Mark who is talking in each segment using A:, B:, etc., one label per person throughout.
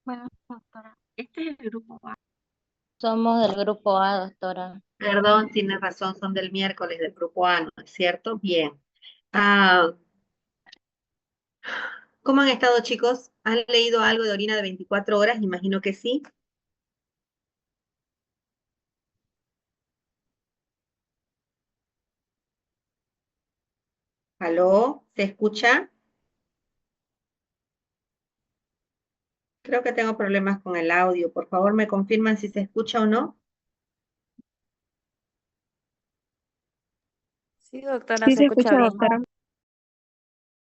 A: Bueno, doctora, este es el grupo A.
B: Somos del grupo A, doctora.
C: Perdón, tiene razón, son del miércoles del grupo A, ¿no es cierto? Bien. Ah, ¿Cómo han estado, chicos? ¿Han leído algo de orina de 24 horas? Imagino que sí. ¿Aló? ¿Se escucha? Creo que tengo problemas con el audio. Por favor, ¿me confirman si se escucha o no?
A: Sí, doctora,
D: Sí
A: se
D: se
A: escucha
D: escucha,
A: bien.
D: doctora.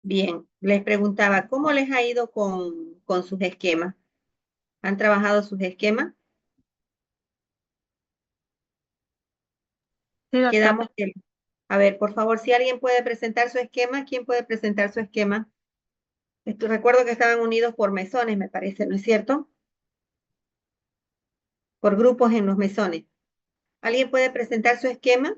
C: Bien, les preguntaba, ¿cómo les ha ido con sus esquemas? ¿Han trabajado sus esquemas?
A: Sí, doctora.
C: Quedamos que... A ver, por favor, si alguien puede presentar su esquema, ¿quién puede presentar su esquema? Recuerdo que estaban unidos por mesones, me parece, ¿no es cierto? Por grupos en los mesones. ¿Alguien puede presentar su esquema?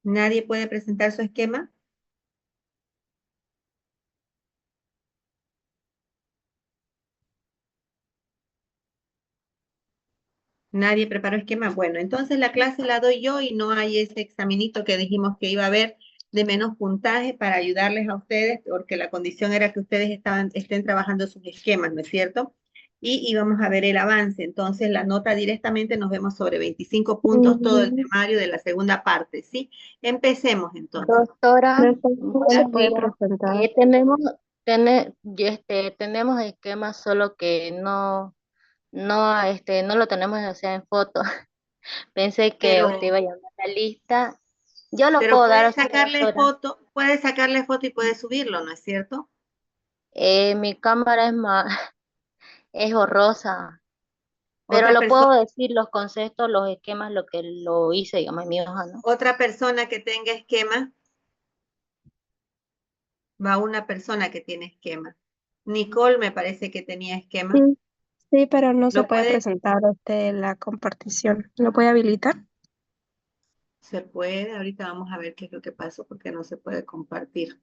C: ¿Nadie puede presentar su esquema? Nadie preparó esquema. Bueno, entonces la clase la doy yo y no hay ese examinito que dijimos que iba a haber de menos puntaje para ayudarles a ustedes, porque la condición era que ustedes estén trabajando sus esquemas, ¿no es cierto? Y íbamos a ver el avance. Entonces la nota directamente nos vemos sobre 25 puntos, todo el
D: Mm,
C: temario de la segunda parte, ¿sí? Empecemos entonces.
B: Doctora,
D: ¿cómo se
B: buenos
D: puede
B: días.
D: presentar?
B: Tenemos esquemas, solo que no lo tenemos, o sea, en foto. Pensé que usted
C: Pero,
B: iba a llamar a la lista. Yo lo
C: pero
B: puedo dar, o sea, doctora.
C: puede sacarle foto y puede subirlo, ¿no es cierto?
B: Mi cámara es más, es borrosa, pero
C: Otra
B: lo puedo
C: persona,
B: decir los conceptos, los esquemas, lo que lo hice, digamos, en mi hoja, ¿no?
C: otra persona que tenga esquema, va una persona que tiene esquema. Nicole me parece que tenía esquema.
D: Sí, sí, pero no se
C: ¿Lo
D: puede
C: puede?
D: presentar la compartición. ¿Lo puede habilitar?
C: Se puede. Ahorita vamos a ver qué es lo que pasó porque no se puede compartir.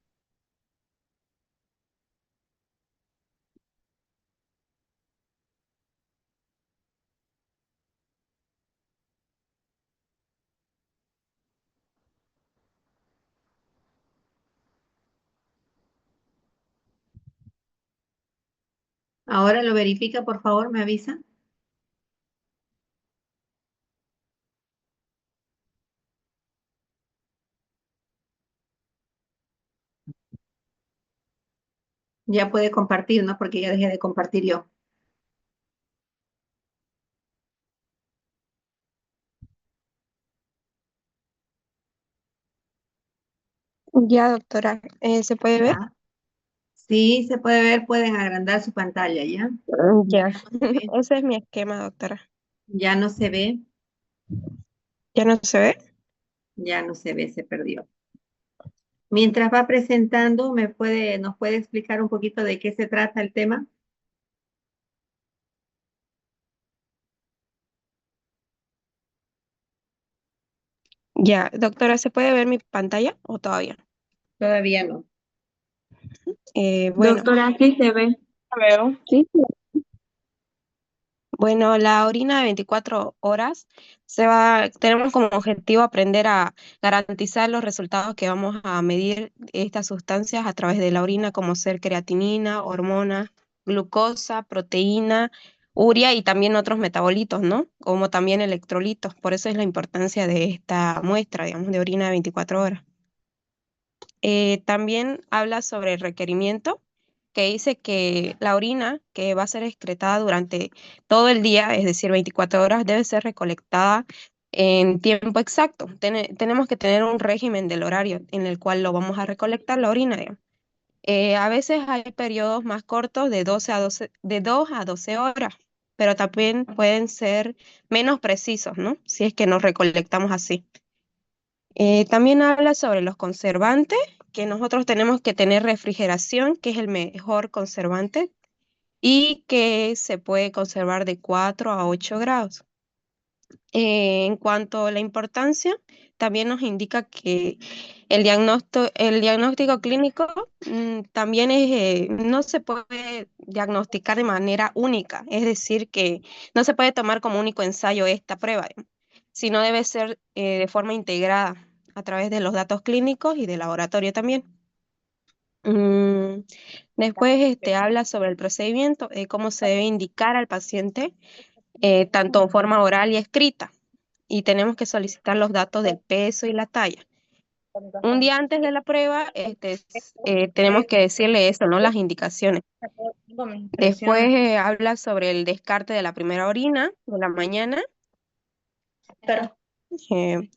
C: Ahora lo verifica, por favor, me avisa. Ya puede compartir, ¿no? Porque ya dejé de compartir yo.
D: Ya, doctora. ¿Se puede ver?
C: Ya. Sí, se puede ver, pueden agrandar su pantalla, ¿ya? Ya
D: Ya.
C: no se ve.
D: Ese es mi esquema, doctora.
C: Ya no se ve,
D: ¿Ya no se ve?
C: ya no se ve, se perdió. Mientras va presentando, nos puede explicar un poquito de qué se trata el tema?
D: Ya, doctora, ¿se puede ver mi pantalla o todavía?
C: Todavía no.
D: Bueno,
A: Doctora, sí se ve. Veo.
D: sí. Bueno, la orina de 24 horas tenemos como objetivo aprender a garantizar los resultados que vamos a medir estas sustancias a través de la orina, como ser creatinina, hormonas, glucosa, proteína, urea y también otros metabolitos, ¿no? Como también electrolitos. Por eso es la importancia de esta muestra, digamos, de orina de 24 horas. También habla sobre el requerimiento, que dice que la orina que va a ser excretada durante todo el día, es decir, 24 horas, debe ser recolectada en tiempo exacto. Tenemos que tener un régimen del horario en el cual lo vamos a recolectar la orina, digamos. A veces hay periodos más cortos de 2 a 12 horas, pero también pueden ser menos precisos, ¿no? Si es que nos recolectamos así. También habla sobre los conservantes, que nosotros tenemos que tener refrigeración, que es el mejor conservante, y que se puede conservar de 4 a 8 grados. En cuanto a la importancia, también nos indica que el diagnóstico clínico también no se puede diagnosticar de manera única, es decir, que no se puede tomar como único ensayo esta prueba, sino debe ser de forma integrada a través de los datos clínicos y de laboratorio también. Mm, Después habla sobre el procedimiento, cómo se debe indicar al paciente, tanto en forma oral y escrita, y tenemos que solicitar los datos del peso y la talla. Un día antes de la prueba, tenemos que decirle eso, ¿no? Las indicaciones. Después habla sobre el descarte de la primera orina de la mañana, eh,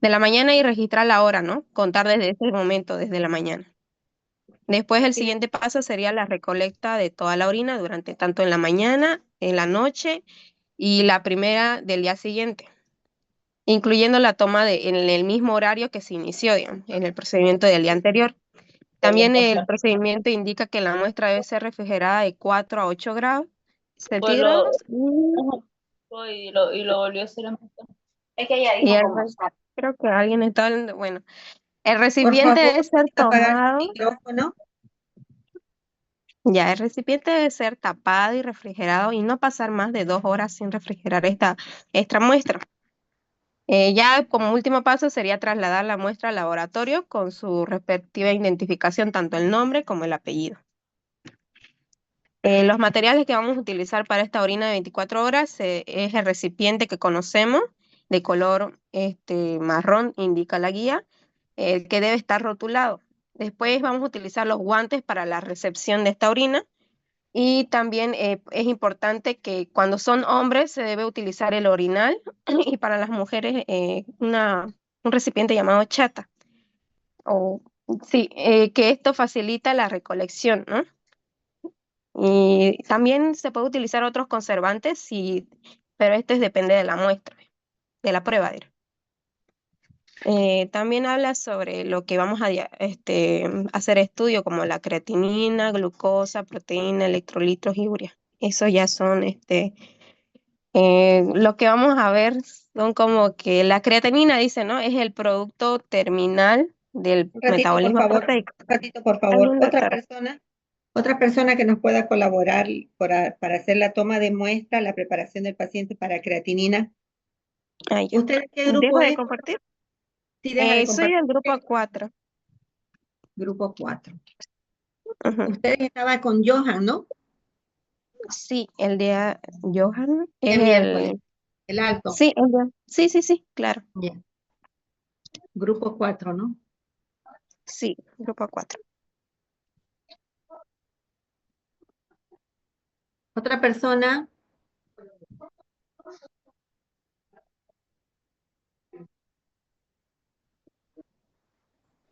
D: y registrar la hora, ¿no? Contar desde ese momento, desde la mañana. Después el siguiente paso sería la recolecta de toda la orina durante tanto en la mañana, en la noche y la primera del día siguiente, incluyendo la toma en el mismo horario que se inició, digamos, en el procedimiento del día anterior. También el procedimiento indica que la muestra debe ser refrigerada de 4 a 8 grados
B: Pues lo,
D: centígrados
B: y lo volvió a hacer en... Es que ella
D: y
B: dijo como está.
D: creo que alguien está hablando, bueno, el
C: Por
D: recipiente
C: favor,
D: debe ser
C: apagar su
D: tomado,
C: micrófono.
D: el recipiente debe ser tapado y refrigerado y no pasar más de 2 horas sin refrigerar esta muestra. Ya como último paso sería trasladar la muestra al laboratorio con su respectiva identificación, tanto el nombre como el apellido. Los materiales que vamos a utilizar para esta orina de 24 horas es el recipiente que conocemos, de color marrón, indica la guía, que debe estar rotulado. Después vamos a utilizar los guantes para la recepción de esta orina. Y también es importante que cuando son hombres se debe utilizar el orinal y para las mujeres un recipiente llamado chata. O, sí, que esto facilita la recolección, ¿no? Y también se puede utilizar otros conservantes, pero depende de la muestra, de la prueba. También habla sobre lo que vamos a hacer estudio, como la creatinina, glucosa, proteína, electrolitos y urea. Eso ya son lo que vamos a ver son como que la creatinina, dice, ¿no? Es el producto terminal del
C: Un ratito, por
D: metabolismo
C: favor.
D: proteico.
C: Un ratito, por favor.
D: También, doctora.
C: Otra persona que nos pueda colaborar para hacer la toma de muestra, la preparación del paciente para creatinina.
D: Ah, ya.
C: ¿Usted qué
D: ¿Dejo
C: grupo
D: de
C: es?
D: compartir?
C: Sí, deja de
D: Soy
C: compartir.
D: del grupo 4.
C: Grupo 4.
D: Ujú.
C: Ustedes estaban con Johan, ¿no?
D: Sí, el de Johan
C: De
D: es
C: miércoles, el alto.
D: Sí, sí, claro.
C: Ya. Grupo 4, ¿no?
D: Sí, grupo 4.
C: Otra persona.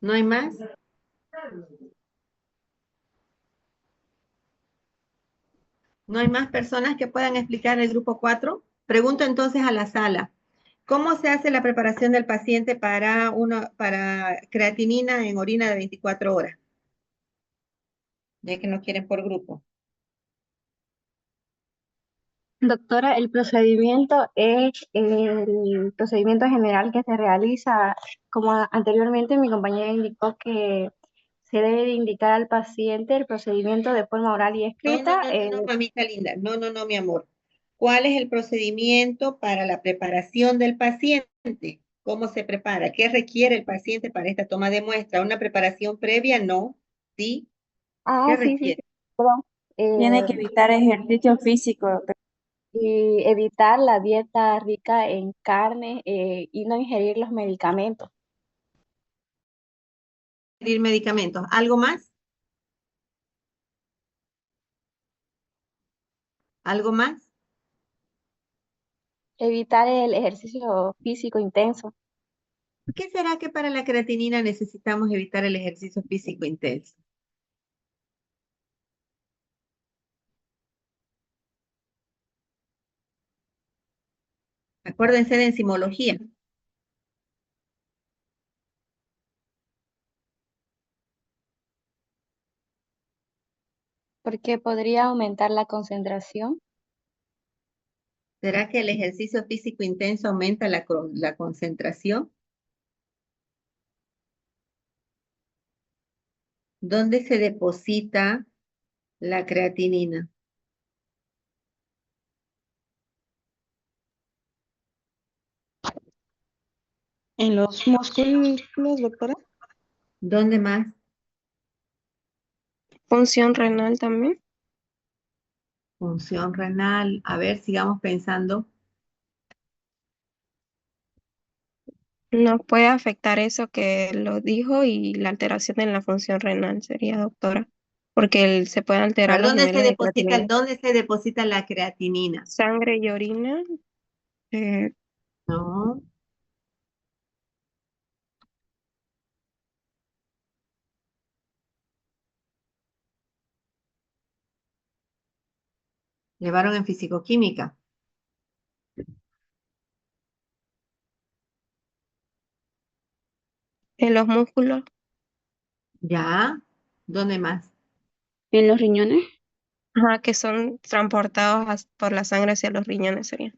C: ¿No hay más? ¿No hay más personas que puedan explicar el grupo 4? Pregunto entonces a la sala. ¿Cómo se hace la preparación del paciente para creatinina en orina de 24 horas? Ya que no quieren por grupo.
E: Doctora, el procedimiento es el procedimiento general que se realiza, como anteriormente mi compañera indicó que se debe de indicar al paciente el procedimiento de forma oral y escrita.
C: No, mamita linda. No, mi amor. ¿Cuál es el procedimiento para la preparación del paciente? ¿Cómo se prepara? ¿Qué requiere el paciente para esta toma de muestra? ¿Una preparación previa? No. ¿Sí? ¿Qué
E: Sí, sí, sí,
C: requiere?
E: perdón.
A: Tiene que evitar ejercicio físico.
E: Y evitar la dieta rica en carne y no ingerir los medicamentos.
C: Pedir medicamentos. ¿Algo más? ¿Algo más?
E: Evitar el ejercicio físico intenso.
C: ¿Por qué será que para la creatinina necesitamos evitar el ejercicio físico intenso? Acuérdense de enzimología.
E: Porque podría aumentar la concentración.
C: ¿Será que el ejercicio físico intenso aumenta la concentración? ¿Dónde se deposita la creatinina?
F: En los músculos, doctora.
C: ¿Dónde más?
D: Función renal también.
C: Función renal. A ver, sigamos pensando.
D: Nos puede afectar eso que lo dijo y la alteración en la función renal sería, doctora, porque se pueden alterar
C: ¿A
D: los niveles de creatinina.
C: dónde se deposita la creatinina?
D: Sangre y orina, eh,
C: No. Llevaron en fisicoquímica.
D: en los músculos,
C: ¿Ya? ¿Dónde más?
F: En los riñones.
D: ajá, que son transportados por la sangre hacia los riñones sería.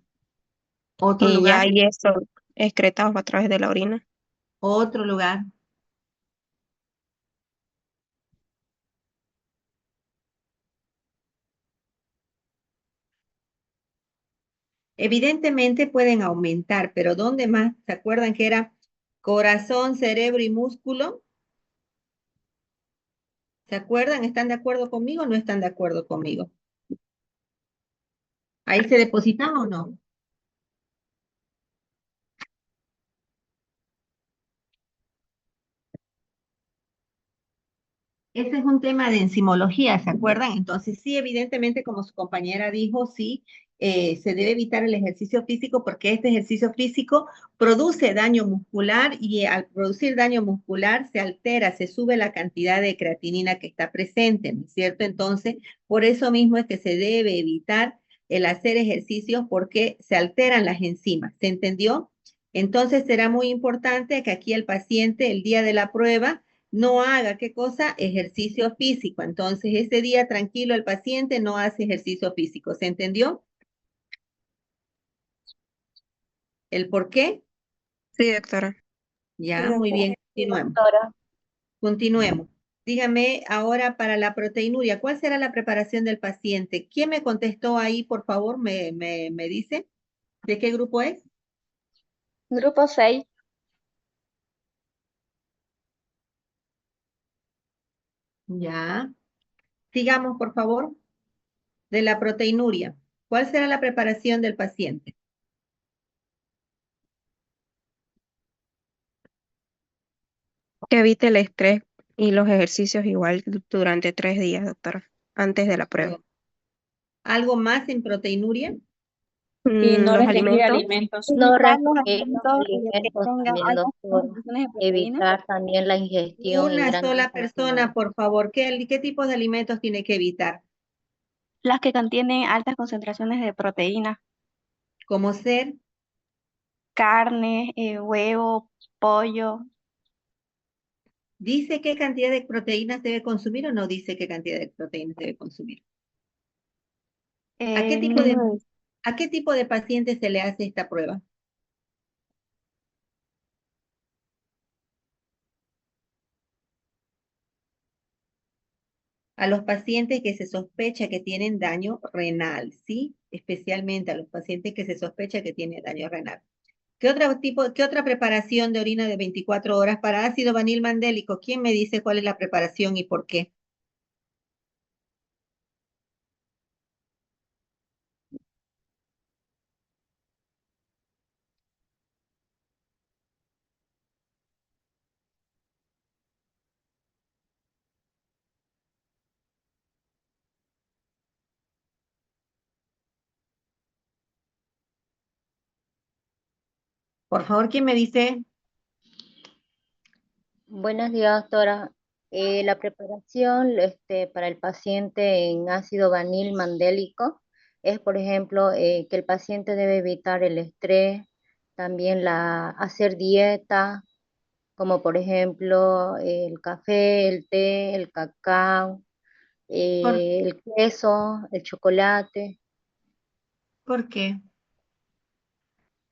C: ¿Otro
D: Y ya
C: lugar?
D: ahí son excretados a través de la orina.
C: ¿Otro lugar? Evidentemente pueden aumentar, pero ¿dónde más? ¿Se acuerdan que era corazón, cerebro y músculo? ¿Se acuerdan? ¿Están de acuerdo conmigo o no están de acuerdo conmigo? ¿Ahí se depositaba o no? Ese es un tema de enzimología, ¿se acuerdan? Entonces, sí, evidentemente, como su compañera dijo, sí, se debe evitar el ejercicio físico porque este ejercicio físico produce daño muscular y al producir daño muscular se altera, se sube la cantidad de creatinina que está presente, ¿no es cierto? Entonces, por eso mismo es que se debe evitar el hacer ejercicios porque se alteran las enzimas, ¿se entendió? Entonces, será muy importante que aquí el paciente, el día de la prueba, no haga, ¿qué cosa? Ejercicio físico. Entonces, ese día tranquilo el paciente no hace ejercicio físico. ¿Se entendió? ¿El por qué?
D: Sí, doctora.
A: Sí,
C: Ya, muy
A: doctora.
C: bien. Continuemos.
B: Doctora,
C: Continuemos. Dígame ahora para la proteinuria, ¿cuál será la preparación del paciente? ¿Quién me contestó ahí, por favor? ¿Me dice? ¿De qué grupo es?
E: Grupo 6.
C: Ya. Sigamos, por favor, de la proteinuria. ¿Cuál será la preparación del paciente?
D: Que evite el estrés y los ejercicios igual durante 3 días, doctora, antes de la prueba.
C: ¿Algo más en proteinuria?
A: Y no
D: Los
A: restringir
D: alimentos,
A: alimentos.
B: no
E: Evitar los
B: restringir los
E: alimentos que
B: alimentos
E: tengan
B: también,
E: altas
B: doctora.
E: concentraciones de proteínas.
B: Evitar también la ingestión en
C: Una
B: grandes
C: sola persona,
B: cantidades.
C: por favor. ¿Qué tipos de alimentos tiene que evitar?
E: Las que contienen altas concentraciones de proteínas,
C: Como ser,
E: carne, huevo, pollo.
C: ¿dice qué cantidad de proteínas debe consumir o no dice qué cantidad de proteínas debe consumir? ¿A qué tipo de,
E: No,
C: a qué tipo de paciente se le hace esta prueba? A los pacientes que se sospecha que tienen daño renal, ¿sí? Especialmente a los pacientes que se sospecha que tienen daño renal. ¿Qué otra preparación de orina de 24 horas para ácido vanil mandélico? ¿Quién me dice cuál es la preparación y por qué? Por favor, ¿quién me dice?
B: Buenos días, doctora. La preparación para el paciente en ácido vanil mandélico es, por ejemplo, que el paciente debe evitar el estrés, también hacer dieta, como por ejemplo el café, el té, el cacao,
C: ¿Por,
B: el queso, el chocolate.
C: por qué?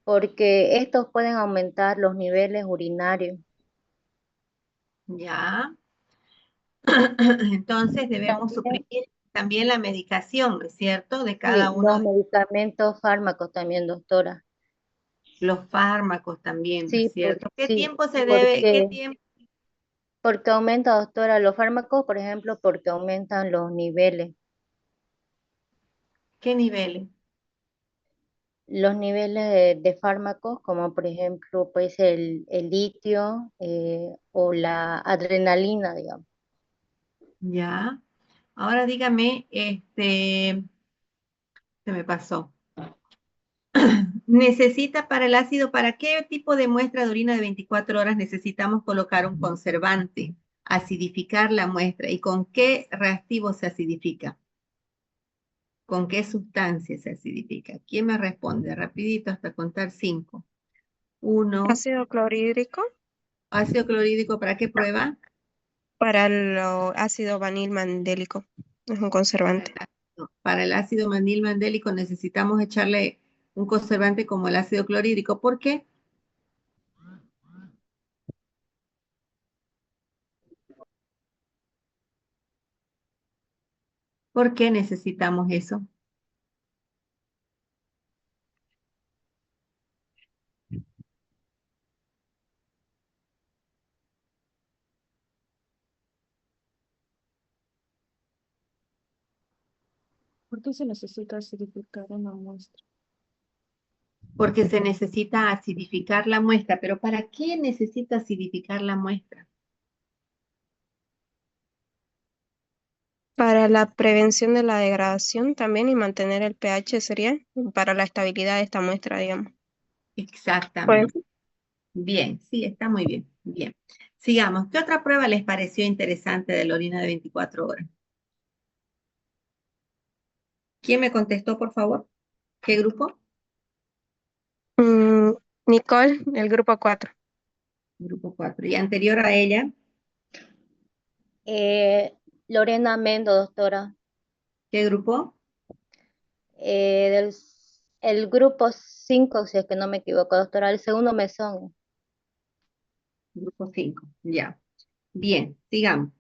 B: porque estos pueden aumentar los niveles urinarios.
C: ¿Ya? Entonces debemos
B: También,
C: suprimir también la medicación, ¿no es cierto? De
B: sí,
C: cada uno
B: los
C: de
B: medicamentos, fármacos también, doctora.
C: los fármacos también, ¿no es
B: Sí,
C: cierto? ¿Qué
B: sí,
C: tiempo se debe, qué
B: porque,
C: tiempo,
B: porque aumenta, doctora, los fármacos, por ejemplo, porque aumentan los niveles.
C: qué niveles?
B: Los niveles de fármacos, como por ejemplo, pues el litio o la adrenalina, digamos.
C: ¿Ya? Ahora dígame, se me pasó. Necesita para el ácido, ¿para qué tipo de muestra de orina de 24 horas necesitamos colocar un conservante? Acidificar la muestra. ¿Y con qué reactivo se acidifica? ¿Con qué sustancia se acidifica? ¿Quién me responde? Rapidito hasta contar 5. 1.
D: Ácido clorhídrico
C: Ácido clorhídrico, ¿para qué prueba?
D: para el ácido vanil mandélico. Es un conservante.
C: No, para el ácido manil mandélico necesitamos echarle un conservante como el ácido clorhídrico. ¿Por qué? ¿Por qué necesitamos eso?
F: ¿Por qué se necesita acidificar una muestra?
C: Porque se necesita acidificar la muestra. ¿Pero para qué necesita acidificar la muestra?
D: Para la prevención de la degradación también y mantener el pH sería para la estabilidad de esta muestra, digamos. Pues,
C: Exactamente. Bien, sí, está muy bien. Bien. Sigamos. ¿Qué otra prueba les pareció interesante de la orina de 24 horas? ¿Quién me contestó, por favor? ¿Qué grupo?
D: mm, Nicole, el grupo 4.
C: Grupo 4. Y anterior a ella,
B: Eh, Lorena Mendo, doctora,
C: ¿qué grupo?
B: el grupo 5 si es que no me equivoco, doctora, el segundo mesón.
C: Grupo 5. Ya. Bien, sigamos.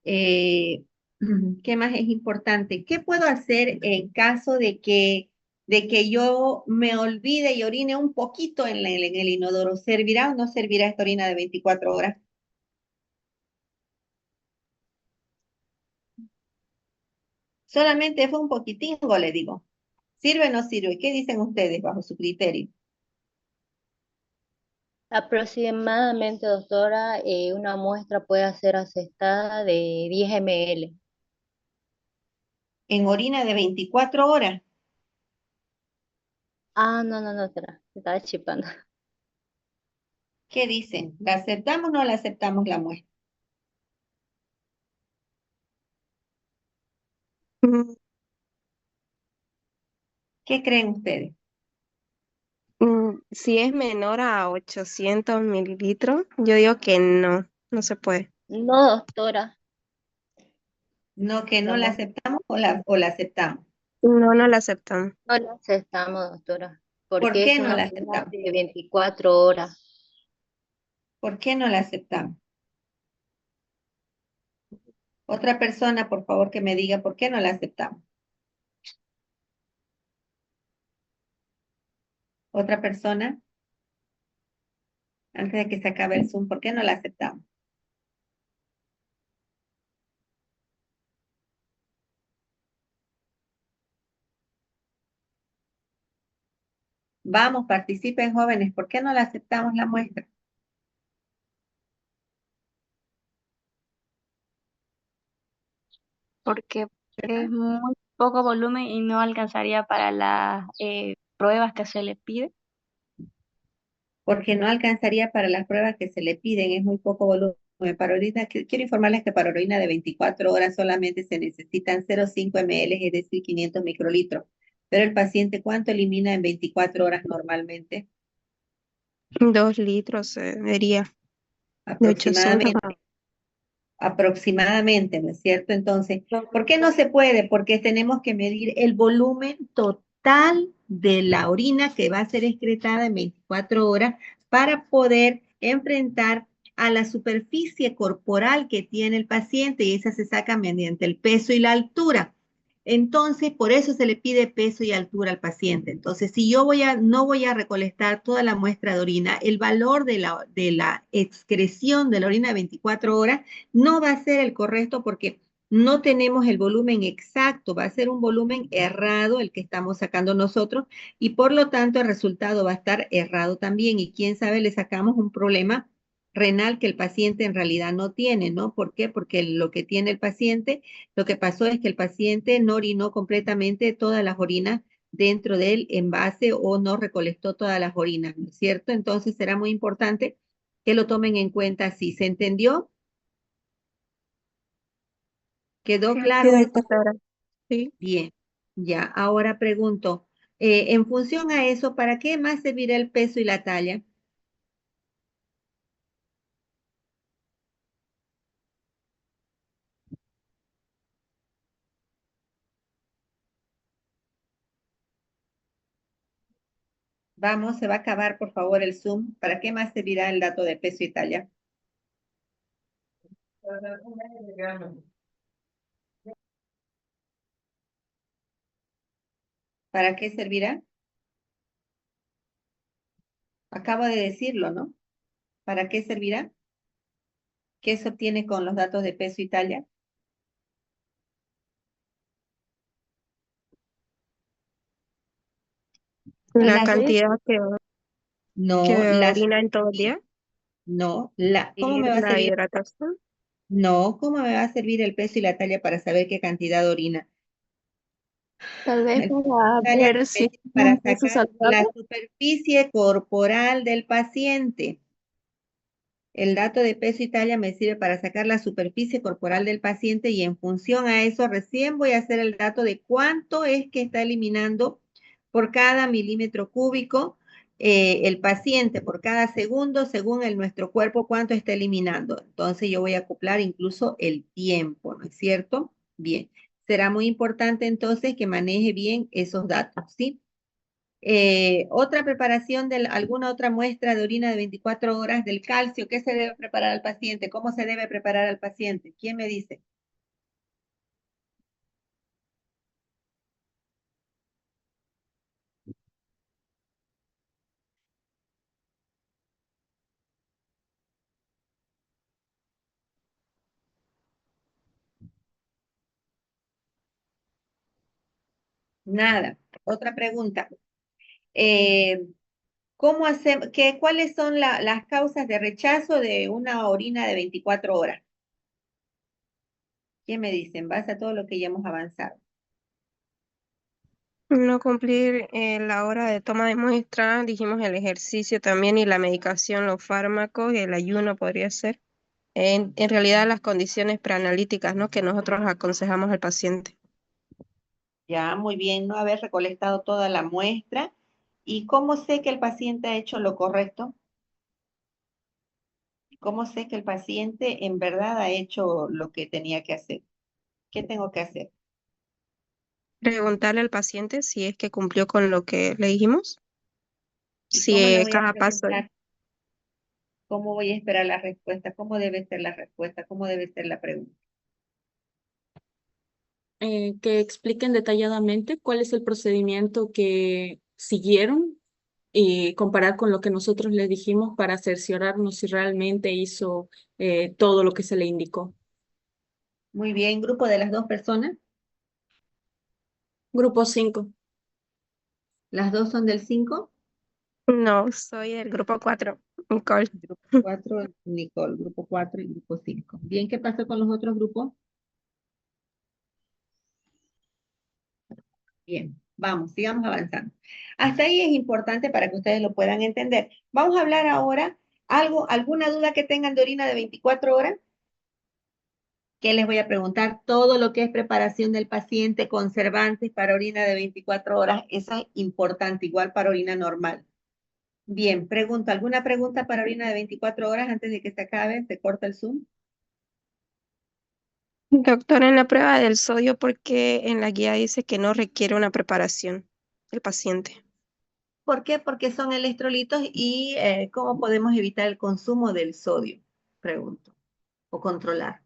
C: Eh, ¿Qué más es importante? ¿Qué puedo hacer en caso de que yo me olvide y orine un poquito en el inodoro? ¿Servirá o no servirá esta orina de 24 horas? Solamente fue un poquitín, le digo. ¿Sirve o no sirve? ¿Qué dicen ustedes bajo su criterio?
B: Aproximadamente, doctora, una muestra puede ser aceptada de 10 ml.
C: En orina de 24 horas.
B: Ah, no, no, no, doctora, me estaba chipando.
C: ¿Qué dicen? ¿La aceptamos o no la aceptamos la muestra?
D: Mm,
C: ¿Qué creen ustedes?
D: Si es menor a 800 mililitros, yo digo que no, no se puede.
B: No, doctora,
C: ¿No que no la
B: vamos,
C: aceptamos o la aceptamos?
D: No, no la aceptamos.
B: no la aceptamos, doctora,
C: ¿Por
B: porque
C: qué
B: es
C: no
B: una
C: la
B: orina
C: aceptamos?
B: de 24 horas.
C: ¿Por qué no la aceptamos? Otra persona, por favor, que me diga por qué no la aceptamos. Otra persona, antes de que se acabe el Zoom, ¿por qué no la aceptamos? Vamos, participen jóvenes, ¿por qué no la aceptamos la muestra?
E: Porque es
C: ¿Verdad?
E: muy poco volumen y no alcanzaría para las pruebas que se le pide.
C: Porque no alcanzaría para las pruebas que se le piden, es muy poco volumen. Para orina, quiero informarles que para orina de 24 horas solamente se necesitan 0,5 ml, es decir, 500 microlitros. Pero el paciente, ¿cuánto elimina en 24 horas normalmente?
D: 2 litros sería de 800.
C: Aproximadamente. Aproximadamente, ¿no es cierto? Entonces, ¿por qué no se puede? Porque tenemos que medir el volumen total total de la orina que va a ser excretada en 24 horas para poder enfrentar a la superficie corporal que tiene el paciente y esa se saca mediante el peso y la altura. Entonces, por eso se le pide peso y altura al paciente. Entonces, si yo no voy a recolectar toda la muestra de orina, el valor de la excreción de la orina de 24 horas no va a ser el correcto porque no tenemos el volumen exacto, va a ser un volumen errado el que estamos sacando nosotros y por lo tanto el resultado va a estar errado también y quién sabe le sacamos un problema renal que el paciente en realidad no tiene, ¿no? ¿Por qué? Porque lo que tiene el paciente, lo que pasó es que el paciente no orinó completamente todas las orinas dentro del envase o no recolectó todas las orinas, ¿no es cierto? Entonces será muy importante que lo tomen en cuenta así. ¿Se entendió? ¿Quedó claro
D: Sí,
C: eso?
D: doctora. Sí.
C: Bien, ya. Ahora pregunto, en función a eso, ¿para qué más servirá el peso y la talla? Vamos, se va a acabar, por favor, el Zoom. ¿Para qué más servirá el dato de peso y talla? ¿Para qué servirá? Acabo de decirlo, ¿no? ¿Para qué servirá? ¿Qué se obtiene con los datos de peso y talla?
D: La
C: Las dos,
D: cantidad
C: no,
D: que orina en todo el día
C: no, ¿cómo
D: y
C: me va a
D: la
C: servir?
D: hidratación.
C: No, ¿cómo me va a servir el peso y la talla para saber qué cantidad de orina?
F: Tal vez
C: El
F: para
C: talla
F: ver
C: me
F: si
C: sirve
F: tiene
C: para
F: un peso
C: sacar
F: saludable.
C: la superficie corporal del paciente. El dato de peso y talla me sirve para sacar la superficie corporal del paciente y en función a eso recién voy a hacer el dato de cuánto es que está eliminando por cada milímetro cúbico el paciente por cada segundo según nuestro cuerpo cuánto está eliminando. Entonces yo voy a acoplar incluso el tiempo, ¿no es cierto? Bien, será muy importante entonces que maneje bien esos datos, ¿sí? Otra preparación de alguna otra muestra de orina de 24 horas del calcio, ¿qué se debe preparar al paciente? ¿Cómo se debe preparar al paciente? ¿Quién me dice? Nada. Otra pregunta. Eh, ¿cuáles son las causas de rechazo de una orina de 24 horas? ¿Quién me dice? En base a todo lo que ya hemos avanzado.
D: No cumplir la hora de toma de muestra, dijimos el ejercicio también y la medicación, los fármacos y el ayuno podría ser. En realidad las condiciones preanalíticas, ¿no? Que nosotros aconsejamos al paciente.
C: Ya, muy bien, no haber recolectado toda la muestra. ¿Y cómo sé que el paciente ha hecho lo correcto? ¿Cómo sé que el paciente en verdad ha hecho lo que tenía que hacer? ¿Qué tengo que hacer?
D: Preguntarle al paciente si es que cumplió con lo que le dijimos,
C: ¿Y
D: si
C: cómo le voy a
D: cada paso.
C: preguntar? ¿Cómo voy a esperar la respuesta? ¿Cómo debe ser la respuesta? ¿Cómo debe ser la pregunta?
F: Que expliquen detalladamente cuál es el procedimiento que siguieron y comparar con lo que nosotros le dijimos para cerciorarnos si realmente hizo todo lo que se le indicó.
C: Muy bien, grupo de las dos personas.
F: Grupo 5.
C: Las dos son del 5.
D: No, soy del grupo 4, Nicole.
C: Grupo 4, Nicole. Grupo 4 y grupo 5. Bien, ¿qué pasó con los otros grupos? Bien, vamos, sigamos avanzando. Hasta ahí es importante para que ustedes lo puedan entender. Vamos a hablar ahora alguna duda que tengan de orina de 24 horas. ¿Qué les voy a preguntar? Todo lo que es preparación del paciente, conservantes para orina de 24 horas, eso es importante, igual para orina normal. Bien, pregunta, ¿alguna pregunta para orina de 24 horas antes de que se acabe? ¿Se corta el Zoom?
D: Doctor, en la prueba del sodio, ¿por qué en la guía dice que no requiere una preparación? el paciente.
C: ¿Por qué? Porque son electrolitos y ¿cómo podemos evitar el consumo del sodio? Pregunto, o controlar.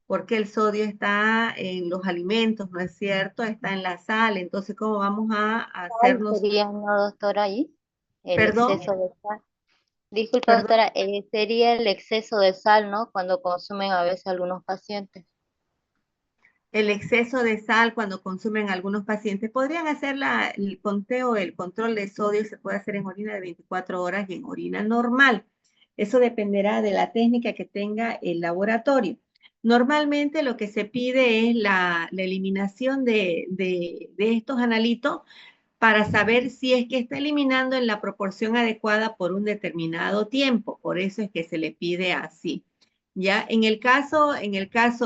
C: Porque el sodio está en los alimentos, ¿no es cierto? Está en la sal, entonces ¿cómo vamos a
B: ¿Cuál
C: hacernos?
B: sería, no, doctora, ahí? El
C: Perdón,
B: exceso de sal. Disculpa,
C: perdón.
B: doctora, sería el exceso de sal, ¿no? Cuando consumen a veces algunos pacientes.
C: El exceso de sal cuando consumen algunos pacientes. Podrían hacer el conteo, el control de sodio, se puede hacer en orina de 24 horas y en orina normal. Eso dependerá de la técnica que tenga el laboratorio. Normalmente lo que se pide es la eliminación de estos analitos para saber si es que está eliminando en la proporción adecuada por un determinado tiempo. Por eso es que se le pide así. Ya, en el caso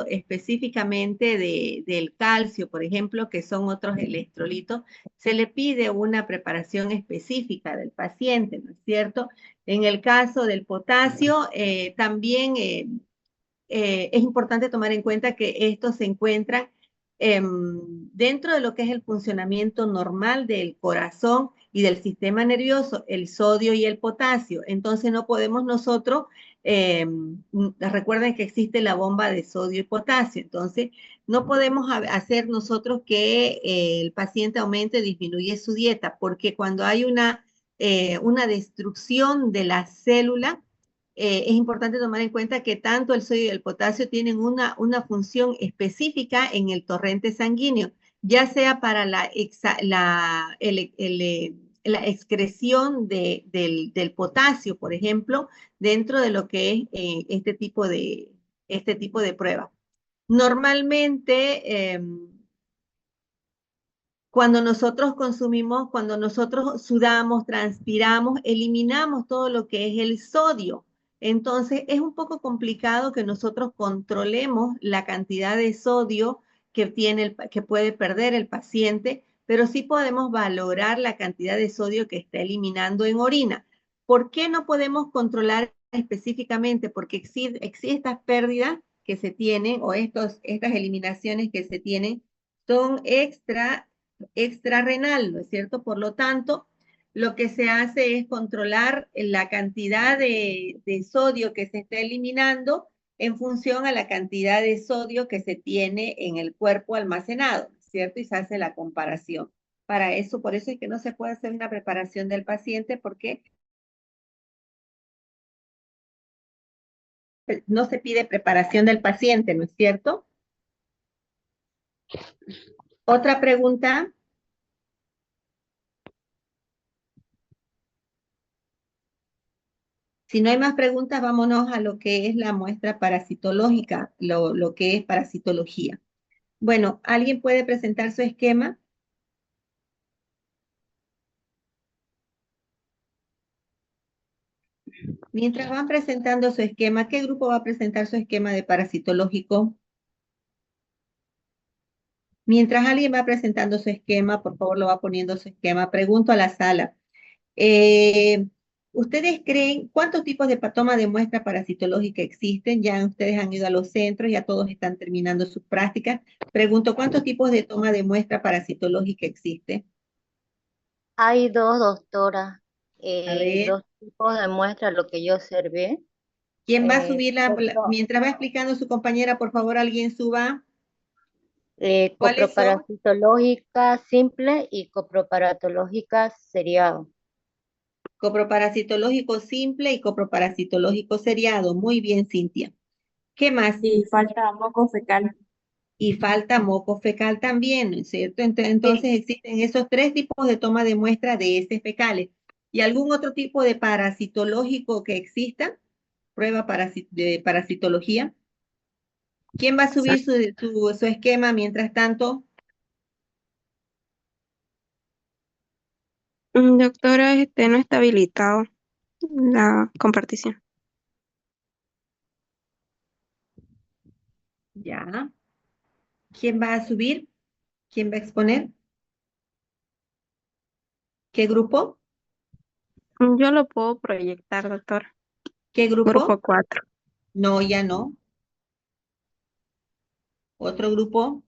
C: específicamente del calcio, por ejemplo, que son otros electrolitos, se le pide una preparación específica del paciente, ¿no es cierto? En el caso del potasio, también es importante tomar en cuenta que estos se encuentran dentro de lo que es el funcionamiento normal del corazón y del sistema nervioso, el sodio y el potasio. Entonces no podemos nosotros, recuerden que existe la bomba de sodio y potasio, entonces no podemos hacer nosotros que el paciente aumente o disminuye su dieta, porque cuando hay una destrucción de la célula, es importante tomar en cuenta que tanto el sodio y el potasio tienen una función específica en el torrente sanguíneo, ya sea para la excreción del potasio, por ejemplo, dentro de lo que es este tipo de prueba. Normalmente, cuando nosotros consumimos, cuando nosotros sudamos, transpiramos, eliminamos todo lo que es el sodio. Entonces, es un poco complicado que nosotros controlemos la cantidad de sodio que puede perder el paciente, pero sí podemos valorar la cantidad de sodio que está eliminando en orina. ¿Por qué no podemos controlar específicamente? Porque existen estas pérdidas que se tienen o estas eliminaciones que se tienen son extrarrenal, ¿no es cierto? Por lo tanto, lo que se hace es controlar la cantidad de sodio que se está eliminando en función a la cantidad de sodio que se tiene en el cuerpo almacenado, ¿no es cierto? Y se hace la comparación. Para eso, por eso es que no se puede hacer una preparación del paciente porque no se pide preparación del paciente, ¿no es cierto? Otra pregunta. Si no hay más preguntas, vámonos a lo que es la muestra parasitológica, lo que es parasitología. Bueno, ¿alguien puede presentar su esquema? Mientras van presentando su esquema, ¿qué grupo va a presentar su esquema de parasitológico? Mientras alguien va presentando su esquema, por favor lo va poniendo su esquema. Pregunto a la sala. Eh, ¿Ustedes creen cuántos tipos de toma de muestra parasitológica existen? Ya ustedes han ido a los centros, ya todos están terminando sus prácticas. Pregunto, ¿cuántos tipos de toma de muestra parasitológica existe?
B: Hay dos, doctora,
C: A ver,
B: dos tipos de muestras, lo que yo observé.
C: ¿quién va a subir
B: Copro,
C: mientras va explicando su compañera, por favor, alguien suba? ¿Cuáles son?
B: coproparasitológica simple y coproparatológica seriado.
C: Coproparasitológico simple y coproparasitológico seriado. Muy bien, Cintia. ¿Qué más?
F: Y falta moco fecal.
C: Y falta moco fecal también, ¿no es cierto? Entonces
F: Sí.
C: existen esos tres tipos de toma de muestra de heces fecales. ¿Y algún otro tipo de parasitológico que exista? Prueba de parasitología. ¿Quién va a subir su esquema mientras tanto?
D: Doctora, no está habilitado la compartición.
C: Ya. ¿Quién va a subir? ¿Quién va a exponer? ¿Qué grupo?
D: Yo lo puedo proyectar, doctora.
C: ¿Qué
D: Grupo
C: grupo?
D: 4.
C: No, ya no. ¿Otro grupo?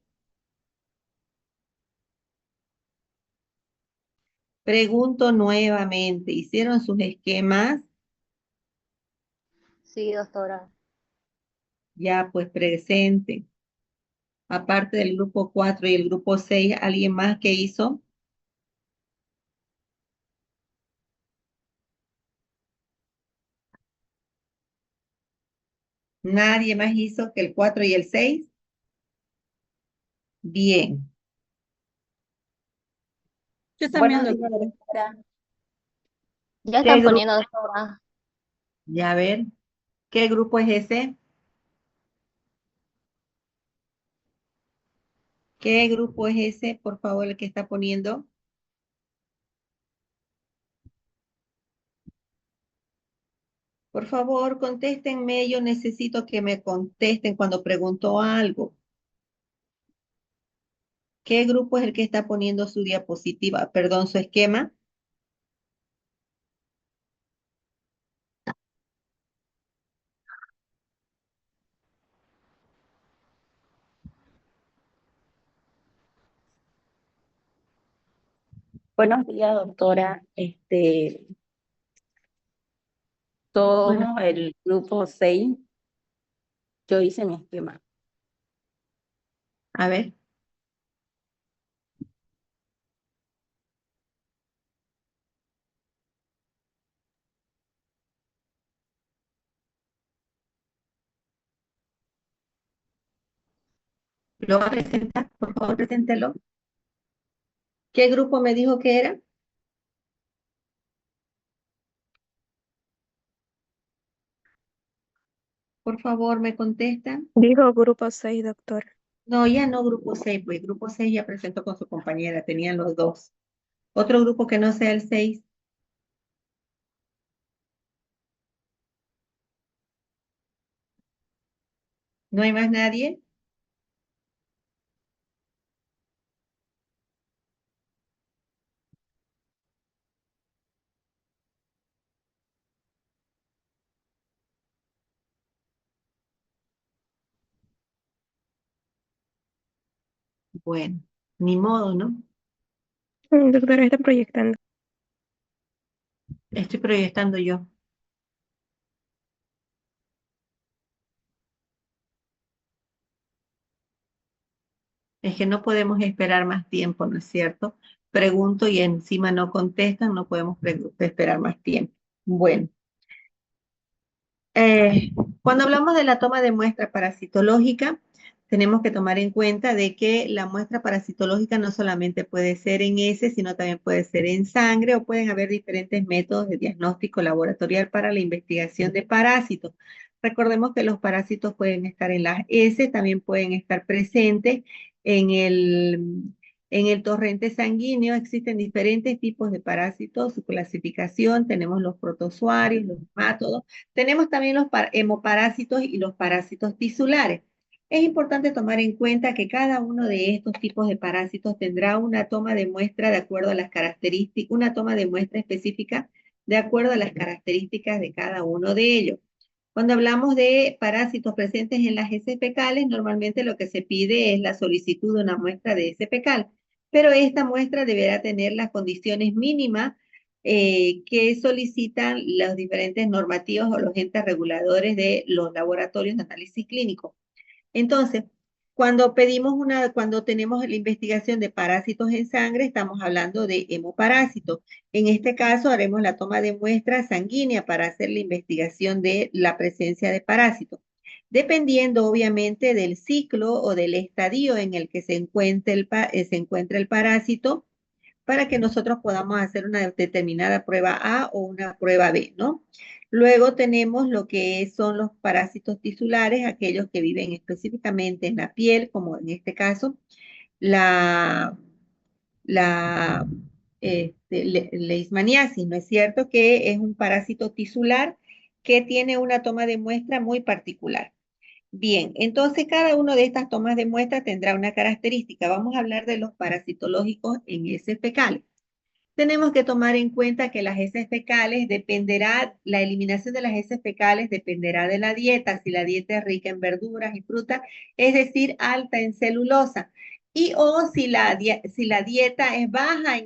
C: Pregunto nuevamente, ¿hicieron sus esquemas?
B: Sí, doctora.
C: Ya, pues presente. Aparte del grupo 4 y el grupo 6, ¿alguien más que hizo? ¿Nadie más hizo que el 4 y el 6? Bien.
F: Yo también,
C: Buenos días.
F: doctora.
B: Ya
C: ¿Qué
B: están
C: grupo?
B: poniendo, doctora.
C: Ya a ver, ¿qué grupo es ese? ¿Qué grupo es ese, por favor, el que está poniendo? Por favor, contéstenme. Yo necesito que me contesten cuando pregunto algo. ¿Qué grupo es el que está poniendo su diapositiva? Perdón, su esquema.
G: Buenos días, doctora.
C: Bueno,
G: Todo el grupo 6, yo hice mi esquema.
C: a ver. ¿Lo va a presentar? Por favor, preséntelo. ¿Qué grupo me dijo que era? Por favor, me contestan.
D: Dijo grupo 6, doctor.
C: No, ya no grupo 6, pues grupo 6 ya presentó con su compañera, tenían los dos. Otro grupo que no sea el 6. ¿No hay más nadie? Bueno, ni modo, ¿no?
D: Doctora, está proyectando.
C: Estoy proyectando yo. Es que no podemos esperar más tiempo, ¿no es cierto? Pregunto y encima no contestan, no podemos esperar más tiempo. Bueno, eh, cuando hablamos de la toma de muestra parasitológica, tenemos que tomar en cuenta de que la muestra parasitológica no solamente puede ser en heces, sino también puede ser en sangre o pueden haber diferentes métodos de diagnóstico laboratorial para la investigación de parásitos. Recordemos que los parásitos pueden estar en las heces, también pueden estar presentes en el torrente sanguíneo. Existen diferentes tipos de parásitos, su clasificación, tenemos los protozoarios, los hemátodos, tenemos también los hemoparásitos y los parásitos tisulares. Es importante tomar en cuenta que cada uno de estos tipos de parásitos tendrá una toma de muestra de acuerdo a las características, una toma de muestra específica de acuerdo a las características de cada uno de ellos. Cuando hablamos de parásitos presentes en las heces fecales, normalmente lo que se pide es la solicitud de una muestra de heces fecal, pero esta muestra deberá tener las condiciones mínimas que solicitan los diferentes normativos o los entes reguladores de los laboratorios de análisis clínico. Entonces, cuando tenemos la investigación de parásitos en sangre, estamos hablando de hemoparásitos. En este caso, haremos la toma de muestra sanguínea para hacer la investigación de la presencia de parásitos. Dependiendo, obviamente, del ciclo o del estadio en el que se encuentra el parásito, para que nosotros podamos hacer una determinada prueba A o una prueba B, ¿no? Luego tenemos lo que son los parásitos tisulares, aquellos que viven específicamente en la piel, como en este caso, la, la leishmaniasis, ¿no es cierto? Que es un parásito tisular que tiene una toma de muestra muy particular. Bien, entonces cada una de estas tomas de muestra tendrá una característica. Vamos a hablar de los parasitológicos en heces fecales. Tenemos que tomar en cuenta que las heces fecales la eliminación de las heces fecales dependerá de la dieta, si la dieta es rica en verduras y frutas, es decir, alta en celulosa. Y o si la dieta es baja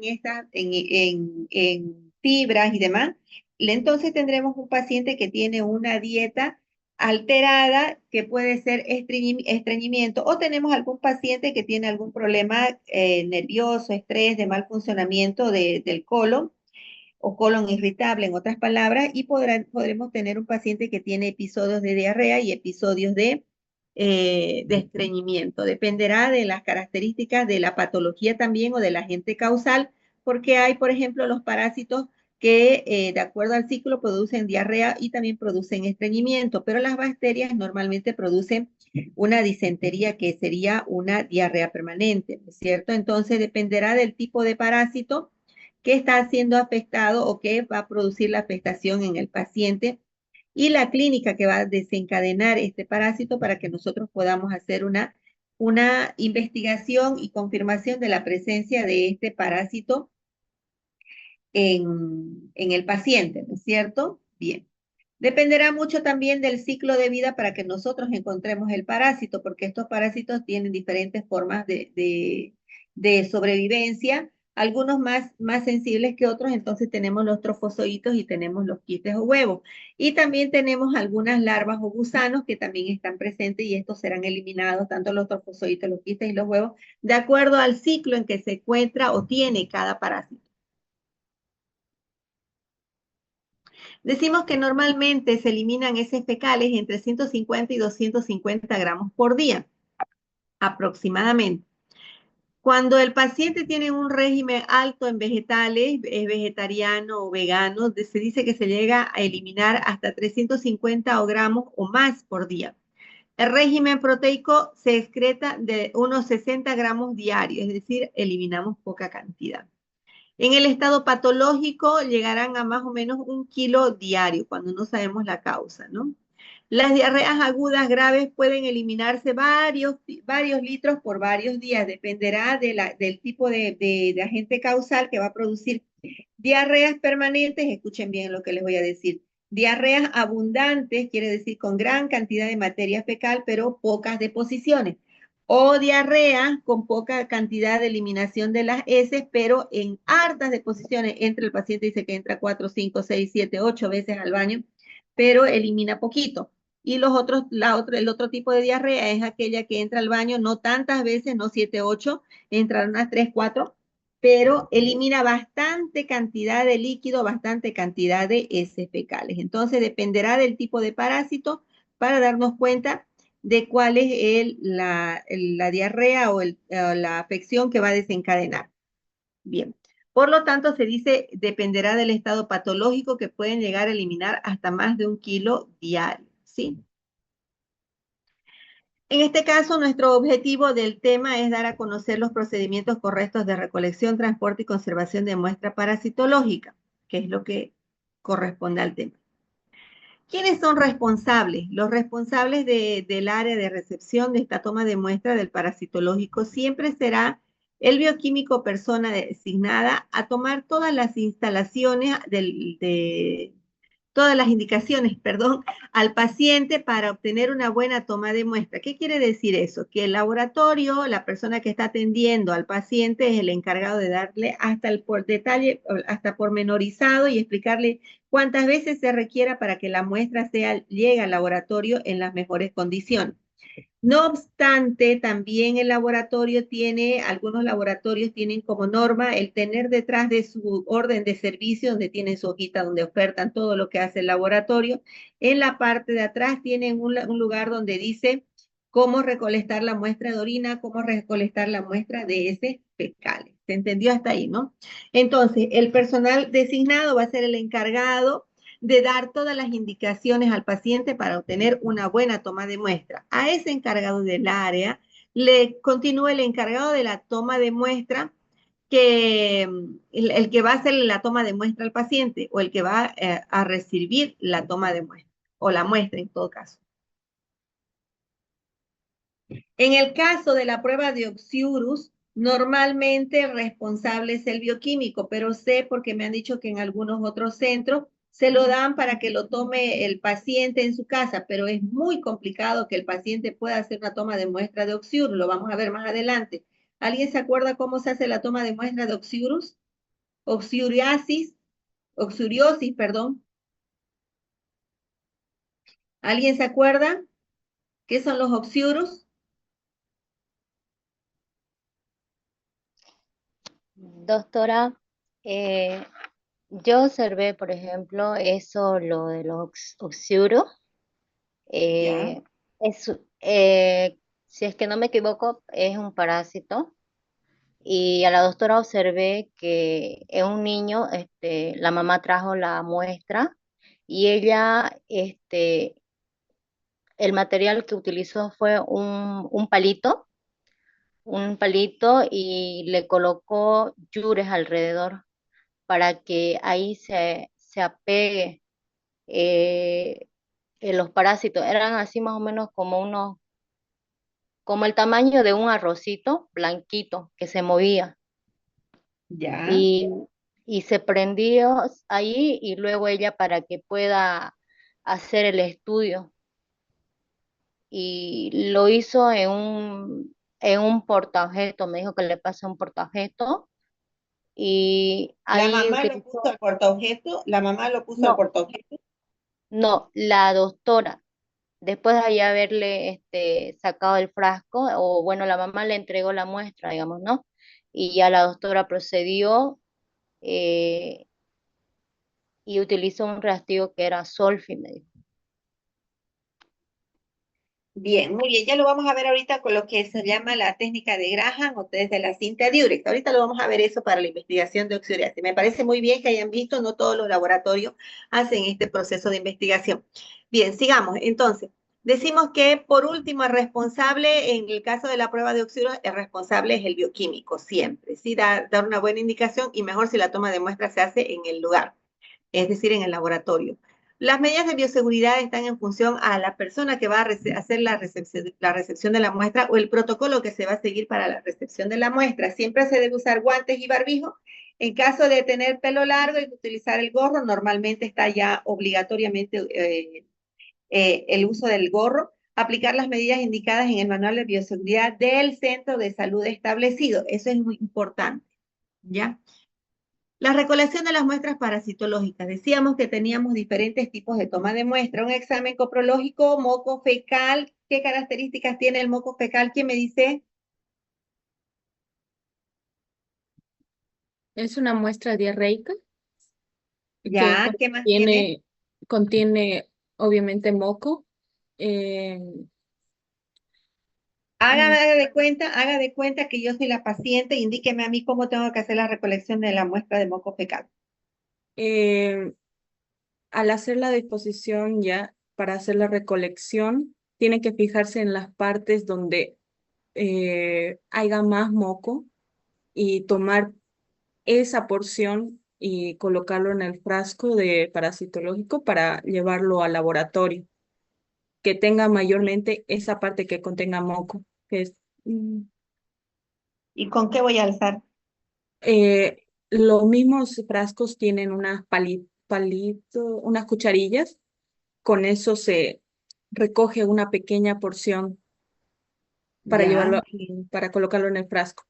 C: en fibras y demás, entonces tendremos un paciente que tiene una dieta alterada, que puede ser estreñimiento, o tenemos algún paciente que tiene algún problema nervioso, estrés, de mal funcionamiento del colon, o colon irritable, en otras palabras, y podremos tener un paciente que tiene episodios de diarrea y episodios de estreñimiento. Dependerá de las características de la patología también o del agente causal, porque hay, por ejemplo, los parásitos que de acuerdo al ciclo producen diarrea y también producen estreñimiento, pero las bacterias normalmente producen una disentería que sería una diarrea permanente, ¿no es cierto? Entonces dependerá del tipo de parásito que está siendo afectado o que va a producir la afectación en el paciente y la clínica que va a desencadenar este parásito para que nosotros podamos hacer una investigación y confirmación de la presencia de este parásito en el paciente, ¿no es cierto? Bien. Dependerá mucho también del ciclo de vida para que nosotros encontremos el parásito, porque estos parásitos tienen diferentes formas de sobrevivencia, algunos más sensibles que otros, entonces tenemos los trofozoitos y tenemos los quistes o huevos. Y también tenemos algunas larvas o gusanos que también están presentes y estos serán eliminados, tanto los trofozoitos, los quistes y los huevos, de acuerdo al ciclo en que se encuentra o tiene cada parásito. Decimos que normalmente se eliminan heces fecales entre 150 y 250 gramos por día, aproximadamente. Cuando el paciente tiene un régimen alto en vegetales, es vegetariano o vegano, se dice que se llega a eliminar hasta 350 gramos o más por día. El régimen proteico se excreta de unos 60 gramos diarios, es decir, eliminamos poca cantidad. En el estado patológico llegarán a más o menos 1 kilo diario cuando no sabemos la causa, ¿no? Las diarreas agudas graves pueden eliminarse varios litros por varios días, dependerá del tipo de agente causal que va a producir diarreas permanentes. Escuchen bien lo que les voy a decir. Diarreas abundantes quiere decir con gran cantidad de materia fecal, pero pocas deposiciones. O diarrea con poca cantidad de eliminación de las heces, pero en hartas deposiciones. El paciente dice que entra 4, 5, 6, 7, 8 veces al baño, pero elimina poquito. Y el otro tipo de diarrea es aquella que entra al baño no tantas veces, no 7, 8, entran unas 3, 4, pero elimina bastante cantidad de líquido, bastante cantidad de heces fecales. Entonces dependerá del tipo de parásito para darnos cuenta de cuál es la diarrea o la afección que va a desencadenar. Bien. Por lo tanto, se dice, dependerá del estado patológico, que pueden llegar a eliminar hasta más de 1 kilo diario, ¿sí? En este caso, nuestro objetivo del tema es dar a conocer los procedimientos correctos de recolección, transporte y conservación de muestra parasitológica, que es lo que corresponde al tema. ¿Quiénes son responsables? Los responsables del área de recepción de esta toma de muestra del parasitológico siempre será el bioquímico persona designada a tomar todas las instalaciones todas las indicaciones, perdón, al paciente para obtener una buena toma de muestra. ¿Qué quiere decir eso? Que el laboratorio, la persona que está atendiendo al paciente es el encargado de darle hasta el detalle, hasta pormenorizado y explicarle cuántas veces se requiera para que la muestra llegue al laboratorio en las mejores condiciones. No obstante, también algunos laboratorios tienen como norma el tener detrás de su orden de servicio, donde tienen su hojita donde ofertan todo lo que hace el laboratorio. En la parte de atrás tienen un lugar donde dice cómo recolectar la muestra de orina, cómo recolectar la muestra de heces fecales. ¿Se entendió hasta ahí, no? Entonces, el personal designado va a ser el encargado de dar todas las indicaciones al paciente para obtener una buena toma de muestra. A ese encargado del área le continúa el encargado de la toma de muestra, que el que va a hacer la toma de muestra al paciente o el que va a recibir la toma de muestra o la muestra en todo caso. En el caso de la prueba de Oxiurus, normalmente el responsable es el bioquímico, pero sé porque me han dicho que en algunos otros centros se lo dan para que lo tome el paciente en su casa, pero es muy complicado que el paciente pueda hacer una toma de muestra de Oxiurus, lo vamos a ver más adelante. ¿Alguien se acuerda cómo se hace la toma de muestra de oxiurus? Oxiuriasis, oxuriosis, perdón. ¿Alguien se acuerda qué son los oxiurus?
B: Doctora, eh, yo observé, por ejemplo, eso, lo de los oxiuros.
C: Ya.
B: eh, es, si es que no me equivoco, es un parásito. Y a la doctora observé que en un niño, la mamá trajo la muestra y ella, el material que utilizó fue un palito y le colocó yures alrededor para que ahí se apegue los parásitos. Eran así más o menos como el tamaño de un arrocito blanquito que se movía.
C: Ya.
B: Y, y se prendió ahí y luego ella para que pueda hacer el estudio. Y lo hizo en un portaobjeto, me dijo que le pasa un portaobjeto y
C: La
B: ahí
C: mamá lo puso
B: utilizó,
C: al portaobjeto, la mamá lo puso al
B: no,
C: portaobjeto.
B: no, la doctora, después de ahí haberle sacado el frasco, o bueno, la mamá le entregó la muestra, digamos, ¿no? Y ya la doctora procedió eh, y utilizó un reactivo que era Solfi, me dijo.
C: Bien, muy bien. Ya lo vamos a ver ahorita con lo que se llama la técnica de Graham o desde la cinta Durex. Ahorita lo vamos a ver eso para la investigación de oxidase. Me parece muy bien que hayan visto, no todos los laboratorios hacen este proceso de investigación. Bien, sigamos. Entonces, decimos que por último el responsable, en el caso de la prueba de oxidro, el responsable es el bioquímico, siempre. Sí, dar una buena indicación y mejor si la toma de muestra se hace en el lugar, es decir, en el laboratorio. Las medidas de bioseguridad están en función a la persona que va a hacer la recepción de la muestra o el protocolo que se va a seguir para la recepción de la muestra. Siempre se debe usar guantes y barbijo. En caso de tener pelo largo y utilizar el gorro, normalmente está ya obligatoriamente el uso del gorro. Aplicar las medidas indicadas en el manual de bioseguridad del centro de salud establecido. Eso es muy importante, ¿ya? La recolección de las muestras parasitológicas. Decíamos que teníamos diferentes tipos de toma de muestra. Un examen coprológico, moco fecal. ¿Qué características tiene el moco fecal? ¿Quién me dice?
F: Es una muestra diarreica que
C: Ya, ¿qué más tiene?
F: contiene obviamente moco. eh, mm,
C: Haga de cuenta que yo soy la paciente. Indíqueme a mí cómo tengo que hacer la recolección de la muestra de moco fecal.
F: eh, Al hacer la disposición ya para hacer la recolección, tiene que fijarse en las partes donde haya más moco y tomar esa porción y colocarlo en el frasco de parasitológico para llevarlo al laboratorio, que tenga mayormente esa parte que contenga moco, que es
C: ¿Y con qué voy a alzar?
F: los mismos frascos tienen unas cucharillas, con eso se recoge una pequeña porción para
C: Ya,
F: llevarlo, para colocarlo en el frasco.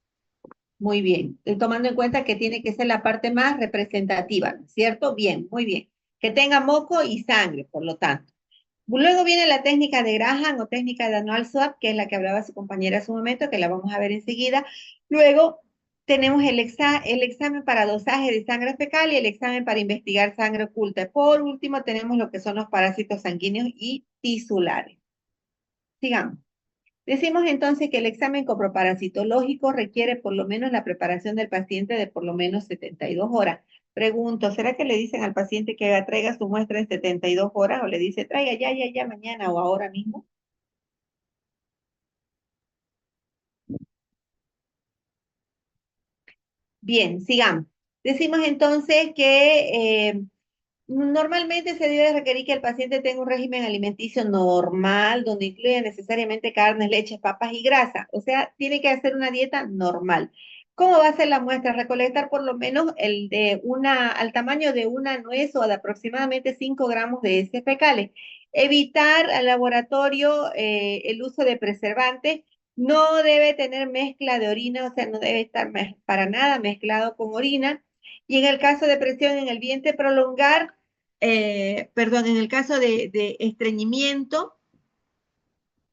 C: muy bien. Tomando en cuenta que tiene que ser la parte más representativa, ¿no es cierto? Bien, muy bien. Que tenga moco y sangre, por lo tanto. Luego viene la técnica de Graham o técnica de anual swab, que es la que hablaba su compañera hace un momento, que la vamos a ver enseguida. Luego tenemos el examen para dosaje de sangre fecal y el examen para investigar sangre oculta. Por último, tenemos lo que son los parásitos sanguíneos y tisulares. Sigamos. Decimos entonces que el examen coproparasitológico requiere por lo menos la preparación del paciente de por lo menos 72 horas. Pregunto, ¿será que le dicen al paciente que traiga su muestra en 72 horas o le dice traiga ya, mañana o ahora mismo? Bien, sigamos. Decimos entonces que normalmente se debe requerir que el paciente tenga un régimen alimenticio normal, donde incluye necesariamente carnes, leches, papas y grasa. O sea, tiene que hacer una dieta normal. ¿Cómo va a ser la muestra? Recolectar por lo menos al tamaño de una nuez o de aproximadamente 5 gramos de heces fecales. Evitar al laboratorio el uso de preservantes. No debe tener mezcla de orina, o sea, no debe estar para nada mezclado con orina. Y en el caso de presión en el vientre prolongar, perdón, en el caso de estreñimiento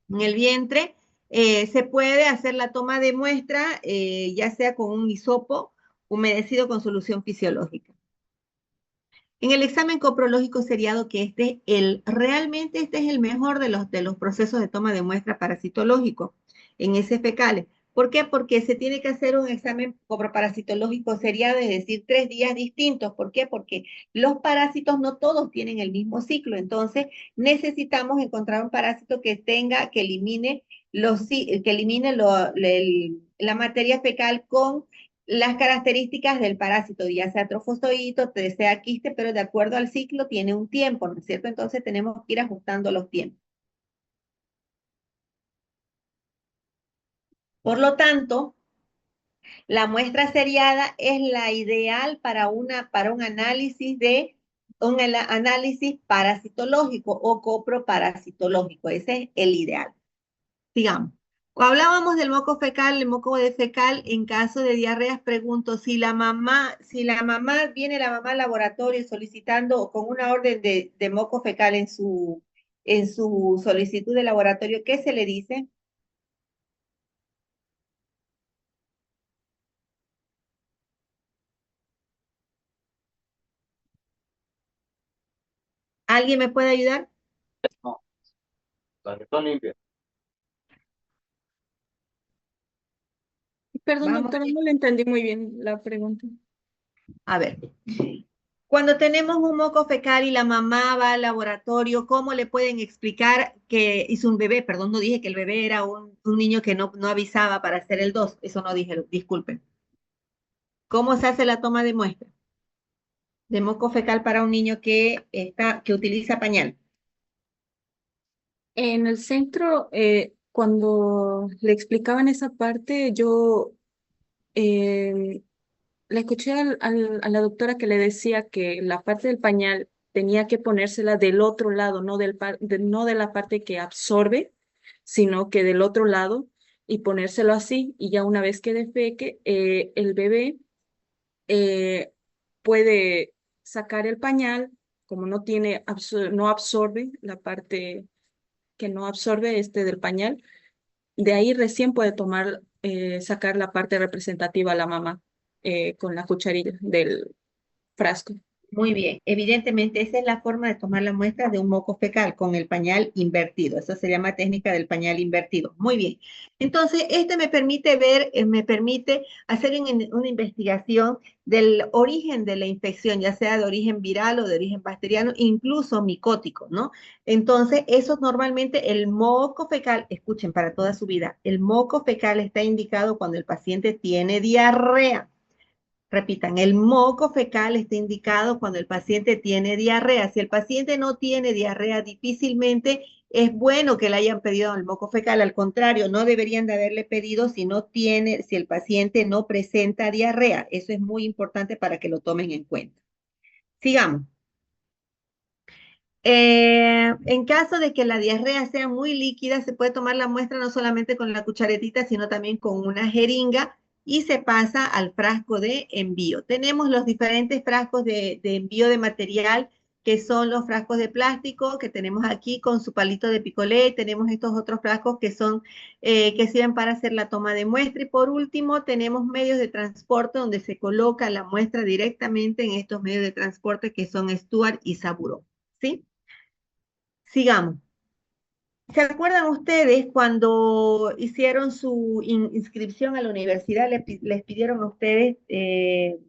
C: en el vientre, se puede hacer la toma de muestra, ya sea con un hisopo humedecido con solución fisiológica. En el examen coprológico seriado, que realmente este es el mejor de los procesos de toma de muestra parasitológico en heces fecales. ¿Por qué? Porque se tiene que hacer un examen coproparasitológico seriado, es decir, 3 días distintos. ¿Por qué? Porque los parásitos no todos tienen el mismo ciclo. Entonces, necesitamos encontrar un parásito que elimine la materia fecal con las características del parásito, ya sea trofozoito, sea quiste, pero de acuerdo al ciclo tiene un tiempo, ¿no es cierto? Entonces tenemos que ir ajustando los tiempos. Por lo tanto, la muestra seriada es la ideal para un análisis análisis parasitológico o coproparasitológico. Ese es el ideal. Sigamos. Hablábamos del moco fecal, el moco de fecal en caso de diarreas. Pregunto, viene la mamá al laboratorio solicitando o con una orden de moco fecal en su solicitud de laboratorio, ¿qué se le dice? ¿Alguien me puede ayudar?
H: No, las que están limpias.
F: Perdón,
C: Vamos
F: doctora, no le entendí muy bien la pregunta.
C: a ver. Cuando tenemos un moco fecal y la mamá va al laboratorio, ¿cómo le pueden explicar que hizo un bebé? Perdón, no dije que el bebé era un niño que no avisaba para hacer el 2. Eso no dije, disculpen. ¿Cómo se hace la toma de muestra de moco fecal para un niño que utiliza pañal?
F: En el centro, cuando le explicaban esa parte, yo le escuché a la doctora que le decía que la parte del pañal tenía que ponérsela del otro lado, no no de la parte que absorbe, sino que del otro lado y ponérselo así. Y ya una vez que defeque, el bebé puede sacar el pañal, como no absorbe la parte que no absorbe del pañal, de ahí recién puede sacar la parte representativa a la mamá con la cucharilla del frasco.
C: Muy bien, evidentemente esa es la forma de tomar la muestra de un moco fecal con el pañal invertido. Eso se llama técnica del pañal invertido. Muy bien. Entonces, me permite hacer una investigación del origen de la infección, ya sea de origen viral o de origen bacteriano, incluso micótico, ¿no? Entonces, eso normalmente el moco fecal, escuchen para toda su vida, el moco fecal está indicado cuando el paciente tiene diarrea. Repitan, el moco fecal está indicado cuando el paciente tiene diarrea. Si el paciente no tiene diarrea, difícilmente es bueno que le hayan pedido el moco fecal. Al contrario, no deberían de haberle pedido si el paciente no presenta diarrea. Eso es muy importante para que lo tomen en cuenta. Sigamos. En caso de que la diarrea sea muy líquida, se puede tomar la muestra no solamente con la cucharetita, sino también con una jeringa y se pasa al frasco de envío. Tenemos los diferentes frascos de envío de material, que son los frascos de plástico que tenemos aquí con su palito de picolé. Tenemos estos otros frascos que sirven para hacer la toma de muestra. Y por último, tenemos medios de transporte donde se coloca la muestra directamente en estos medios de transporte que son Stuart y Saburón. ¿Sí? Sigamos. ¿Se acuerdan ustedes cuando hicieron su inscripción a la universidad, les pidieron a ustedes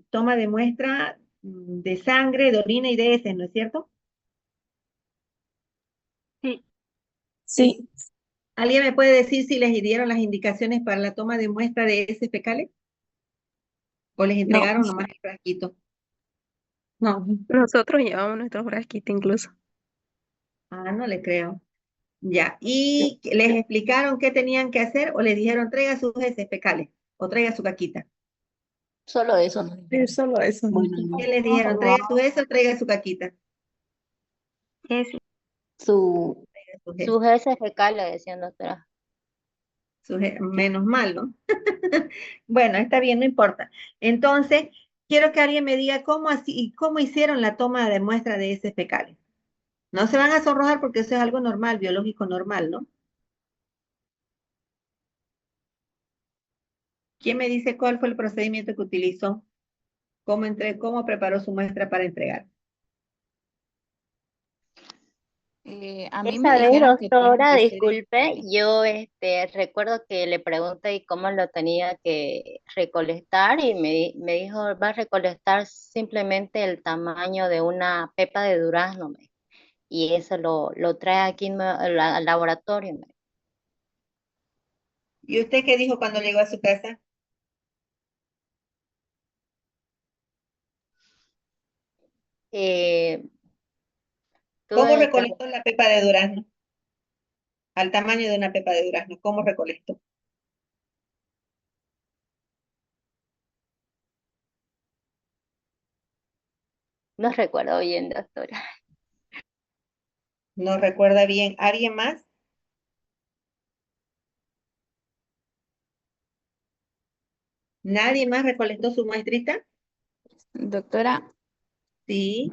C: toma de muestra de sangre, de orina y de heces, ¿no es cierto?
E: Sí.
G: Sí,
C: ¿Alguien me puede decir si les dieron las indicaciones para la toma de muestra de heces fecales? ¿O les
G: no,
C: entregaron nomás el frasquito?
F: No,
D: Nosotros llevamos nuestro frasquito incluso.
C: Ah, no le creo. Ya. ¿Y les explicaron qué tenían que hacer o les dijeron traiga sus heces fecales o traiga su caquita?
G: solo eso. No.
F: sí, solo eso.
G: Bueno,
C: ¿Qué les dijeron? ¿Traiga su heces o traiga su caquita?
E: Es
G: su,
C: Su heces.
B: Sus heces fecales, decían doctora.
C: Menos mal, ¿no? Bueno, está bien, no importa. Entonces, quiero que alguien me diga cómo hicieron la toma de muestra de heces fecales. No se van a sonrojar porque eso es algo normal, biológico normal, ¿no? ¿Quién me dice cuál fue el procedimiento que utilizó? ¿Cómo preparó su muestra para entregar?
I: A mí me
B: Esa vez,
I: dijeron que tiene
B: doctora,
I: que ser
B: disculpe, yo recuerdo que le pregunté y cómo lo tenía que recolectar y me dijo, va a recolectar simplemente el tamaño de una pepa de durazno, y eso lo trae aquí al laboratorio.
C: ¿Y usted qué dijo cuando llegó a su casa?
B: Eh,
C: ¿Cómo
B: tuve que,
C: recolectó la pepa de durazno? Al tamaño de una pepa de durazno, ¿cómo recolectó?
B: no recuerdo bien, doctora.
C: No recuerda bien. ¿Alguien más? ¿Nadie más recolectó su muestrita?
I: Doctora,
C: Sí.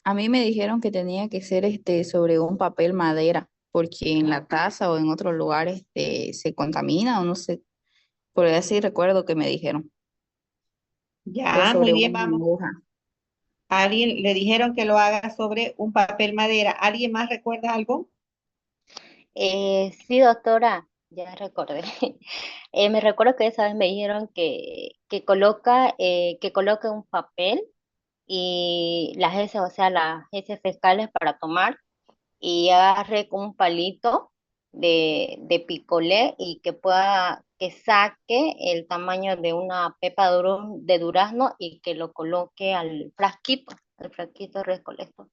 I: a mí me dijeron que tenía que ser sobre un papel madera, porque en la taza o en otros lugares se contamina o no sé, por así recuerdo que me dijeron, o
C: Ya, muy
I: sobre
C: bien,
I: una
C: vamos.
I: hoja.
C: A alguien le dijeron que lo haga sobre un papel madera. ¿Alguien más recuerda algo?
B: Sí, doctora, ya recordé. Me recuerdo que esa vez me dijeron que coloque un papel y las heces, o sea, las heces fecales para tomar, y agarre con un palito de picolé y que saque el tamaño de una pepa de durazno y que lo coloque al frasquito recolector.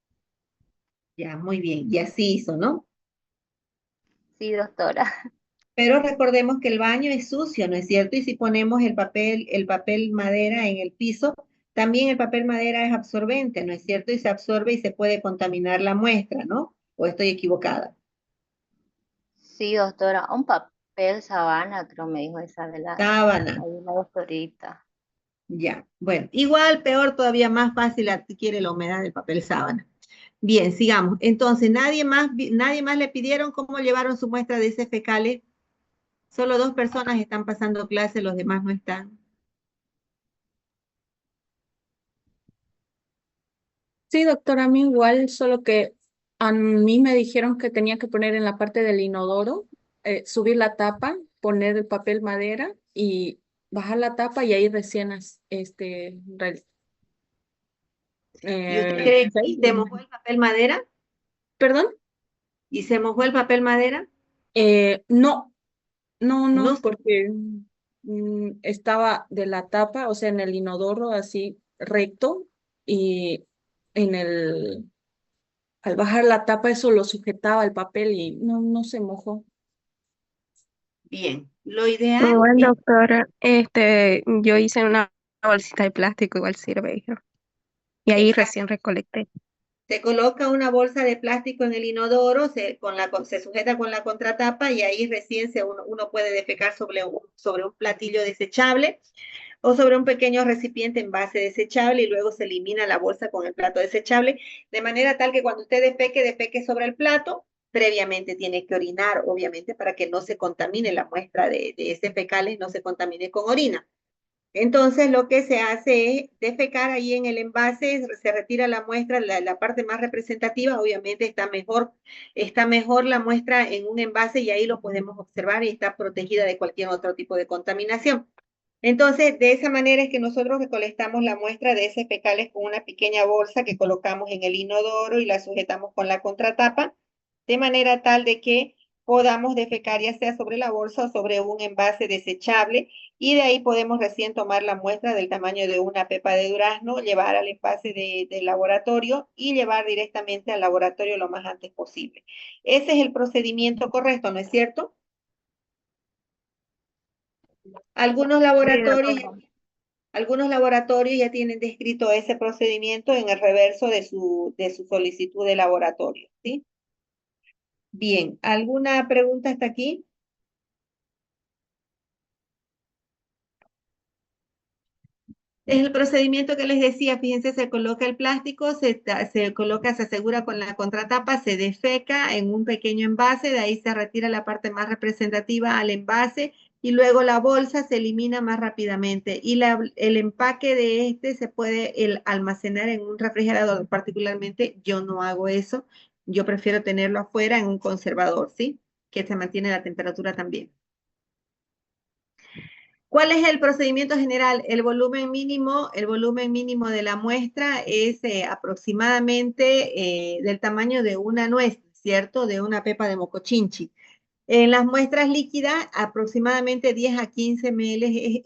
C: Ya, muy bien. Y así hizo, ¿no?
B: Sí, doctora.
C: Pero recordemos que el baño es sucio, ¿no es cierto? Y si ponemos el papel madera en el piso, también el papel madera es absorbente, ¿no es cierto? Y se absorbe y se puede contaminar la muestra, ¿no? ¿O estoy equivocada?
B: Sí, doctora, un papel sabana, creo me dijo esa de
C: Sábana.
B: ahí la doctorita.
C: Ya. Bueno, igual, peor, todavía más fácil adquiere la humedad del papel sábana. Bien, sigamos. Entonces, nadie más le pidieron cómo llevaron su muestra de heces fecales. Solo 2 personas están pasando clase, los demás no están.
F: Sí, doctora, a mí igual, solo que a mí me dijeron que tenía que poner en la parte del inodoro, subir la tapa, poner el papel madera y bajar la tapa y ahí recién
C: ¿Y usted cree que
F: sí,
C: se mojó el papel madera?
F: ¿perdón?
C: ¿Y se mojó el papel madera?
F: No,
C: No,
F: porque estaba de la tapa, o sea, en el inodoro así recto y en al bajar la tapa eso lo sujetaba el papel y no se mojó.
C: bien. Lo ideal
D: Igual,
C: es
D: doctora, yo hice una bolsita de plástico, igual sirve, dijeron. Y ahí
C: exacto.
D: recién recolecté.
C: Se coloca una bolsa de plástico en el inodoro, se sujeta con la contratapa y ahí recién uno puede defecar sobre un platillo desechable o sobre un pequeño recipiente en base desechable y luego se elimina la bolsa con el plato desechable, de manera tal que cuando usted defeque sobre el plato. Previamente tiene que orinar, obviamente, para que no se contamine la muestra de heces fecales, no se contamine con orina. Entonces, lo que se hace es defecar ahí en el envase, se retira la muestra, la parte más representativa, obviamente está mejor la muestra en un envase y ahí lo podemos observar y está protegida de cualquier otro tipo de contaminación. Entonces, de esa manera es que nosotros recolectamos la muestra de heces fecales con una pequeña bolsa que colocamos en el inodoro y la sujetamos con la contratapa, de manera tal de que podamos defecar ya sea sobre la bolsa o sobre un envase desechable y de ahí podemos recién tomar la muestra del tamaño de una pepa de durazno, llevar al envase del laboratorio y llevar directamente al laboratorio lo más antes posible. Ese es el procedimiento correcto, ¿no es cierto? Algunos
B: Sí,
C: laboratorios
B: doctora.
C: Algunos laboratorios ya tienen descrito ese procedimiento en el reverso de su solicitud de laboratorio, ¿sí? Bien, ¿alguna pregunta hasta aquí? Es el procedimiento que les decía, fíjense, se coloca el plástico, se coloca, se asegura con la contratapa, se defeca en un pequeño envase, de ahí se retira la parte más representativa al envase y luego la bolsa se elimina más rápidamente. Y el empaque de este se puede almacenar en un refrigerador. Particularmente yo no hago eso, yo prefiero tenerlo afuera en un conservador, ¿sí? Que se mantiene la temperatura también. ¿Cuál es el procedimiento general? El volumen mínimo de la muestra es aproximadamente del tamaño de una nuez, ¿cierto? De una pepa de mocochinchi. En las muestras líquidas, aproximadamente 10 a 15 ml es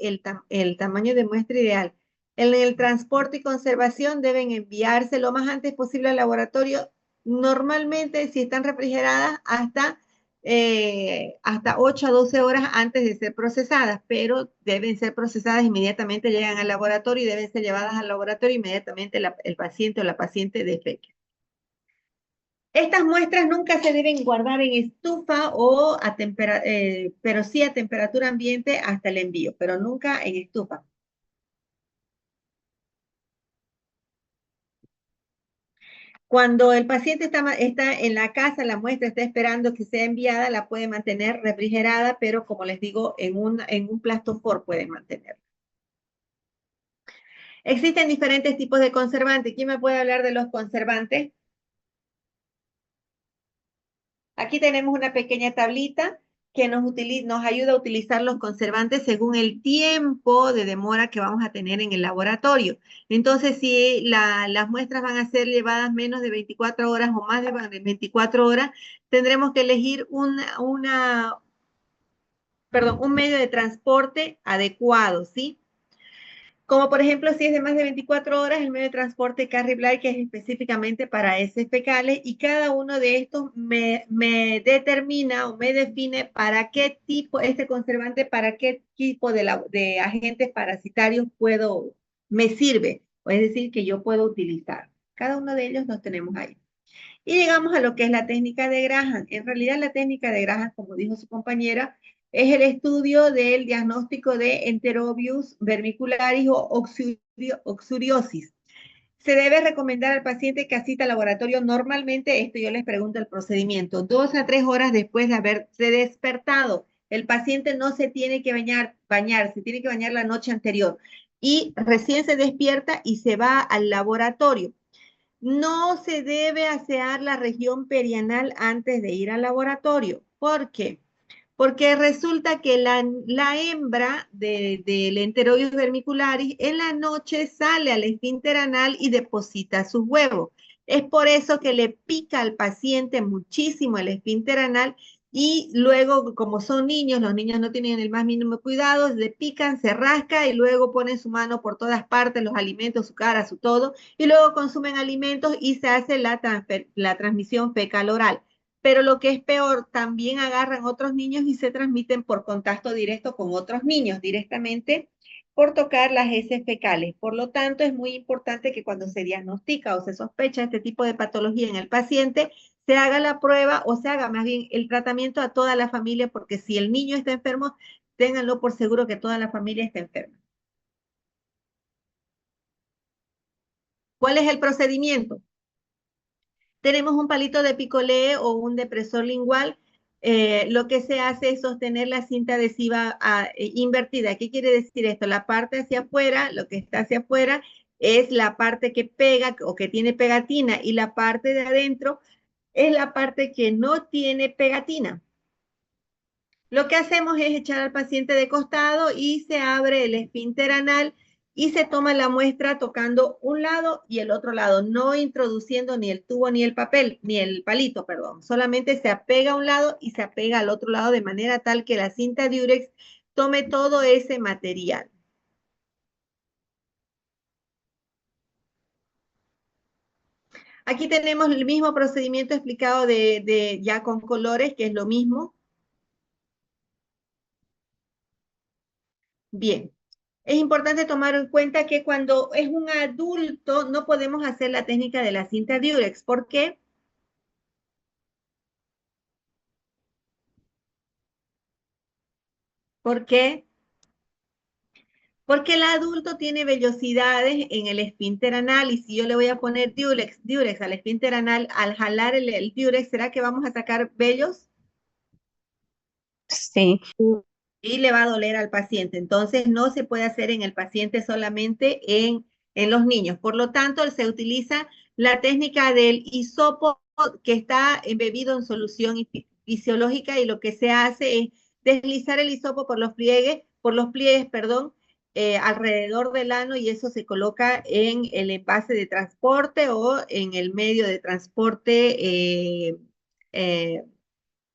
C: el tamaño de muestra ideal. En el transporte y conservación deben enviarse lo más antes posible al laboratorio. Normalmente, si están refrigeradas, hasta 8 a 12 horas antes de ser procesadas, pero deben ser procesadas inmediatamente, llegan al laboratorio y deben ser llevadas al laboratorio inmediatamente el paciente o la paciente defeque. Estas muestras nunca se deben guardar en estufa pero sí a temperatura ambiente hasta el envío, pero nunca en estufa. Cuando el paciente está en la casa, la muestra está esperando que sea enviada, la puede mantener refrigerada, pero como les digo, en un plastofor pueden mantenerla. Existen diferentes tipos de conservantes. ¿Quién me puede hablar de los conservantes? Aquí tenemos una pequeña tablita que nos ayuda a utilizar los conservantes según el tiempo de demora que vamos a tener en el laboratorio. Entonces, si las muestras van a ser llevadas menos de 24 horas o más de 24 horas, tendremos que elegir un medio de transporte adecuado, ¿sí? Como por ejemplo, si es de más de 24 horas, el medio de transporte Carrie Blair, que es específicamente para heces fecales, y cada uno de estos me determina o me define para qué tipo, este conservante, para qué tipo de agentes parasitarios me sirve, o es decir, que yo puedo utilizar. Cada uno de ellos los tenemos ahí. Y llegamos a lo que es la técnica de Graham. En realidad, la técnica de Graham, como dijo su compañera, es el estudio del diagnóstico de Enterobius vermicularis o oxuriosis. Se debe recomendar al paciente que asista al laboratorio normalmente, esto yo les pregunto el procedimiento, 2 a 3 horas después de haberse despertado. El paciente no se tiene que bañar, se tiene que bañar la noche anterior y recién se despierta y se va al laboratorio. No se debe asear la región perianal antes de ir al laboratorio. ¿Por qué? Porque resulta que la hembra del Enterobius vermicularis en la noche sale al esfínter anal y deposita sus huevos. Es por eso que le pica al paciente muchísimo el esfínter anal y luego, como son niños, los niños no tienen el más mínimo cuidado, le pican, se rasca y luego ponen su mano por todas partes, los alimentos, su cara, su todo, y luego consumen alimentos y se hace la transmisión fecal oral. Pero lo que es peor, también agarran otros niños y se transmiten por contacto directo con otros niños, directamente por tocar las heces fecales. Por lo tanto, es muy importante que cuando se diagnostica o se sospecha este tipo de patología en el paciente, se haga la prueba o se haga más bien el tratamiento a toda la familia, porque si el niño está enfermo, ténganlo por seguro que toda la familia está enferma. ¿Cuál es el procedimiento? Tenemos un palito de picolé o un depresor lingual. Lo que se hace es sostener la cinta adhesiva invertida. ¿Qué quiere decir esto? La parte hacia afuera, lo que está hacia afuera, es la parte que pega o que tiene pegatina, y la parte de adentro es la parte que no tiene pegatina. Lo que hacemos es echar al paciente de costado y se abre el esfínter anal y se toma la muestra tocando un lado y el otro lado, no introduciendo ni el tubo ni el papel, ni el palito, perdón. Solamente se apega a un lado y se apega al otro lado de manera tal que la cinta Durex tome todo ese material. Aquí tenemos el mismo procedimiento explicado ya con colores, que es lo mismo. Bien. Es importante tomar en cuenta que cuando es un adulto no podemos hacer la técnica de la cinta Durex. ¿Por qué? ¿Por qué? Porque el adulto tiene vellosidades en el esfínter anal y si yo le voy a poner diurex al esfínter anal, al jalar el diurex, ¿será que vamos a sacar vellos?
D: Sí.
C: Y le va a doler al paciente. Entonces, no se puede hacer en el paciente solamente en los niños. Por lo tanto, se utiliza la técnica del hisopo que está embebido en solución fisiológica y lo que se hace es deslizar el hisopo por los pliegues, alrededor del ano y eso se coloca en el envase de transporte o en el medio de transporte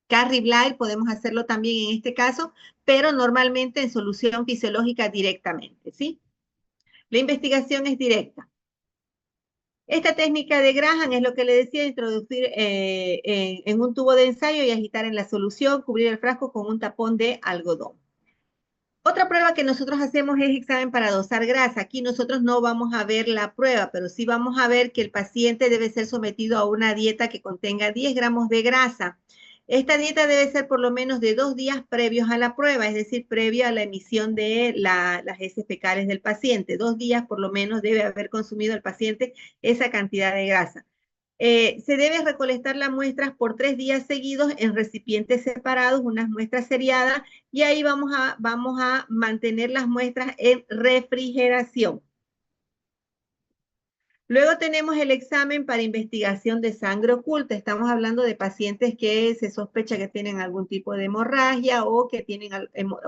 C: Carrie Blyle, podemos hacerlo también en este caso, pero normalmente en solución fisiológica directamente, ¿sí? La investigación es directa. Esta técnica de Graham es lo que le decía, introducir en un tubo de ensayo y agitar en la solución, cubrir el frasco con un tapón de algodón. Otra prueba que nosotros hacemos es examen para dosar grasa. Aquí nosotros no vamos a ver la prueba, pero sí vamos a ver que el paciente debe ser sometido a una dieta que contenga 10 gramos de grasa. Esta dieta debe ser por lo menos de 2 días previos a la prueba, es decir, previo a la emisión de las heces fecales del paciente. 2 días por lo menos debe haber consumido el paciente esa cantidad de grasa. Se debe recolectar las muestras por 3 días seguidos en recipientes separados, unas muestras seriadas, y ahí vamos a mantener las muestras en refrigeración. Luego tenemos el examen para investigación de sangre oculta. Estamos hablando de pacientes que se sospecha que tienen algún tipo de hemorragia o que tienen,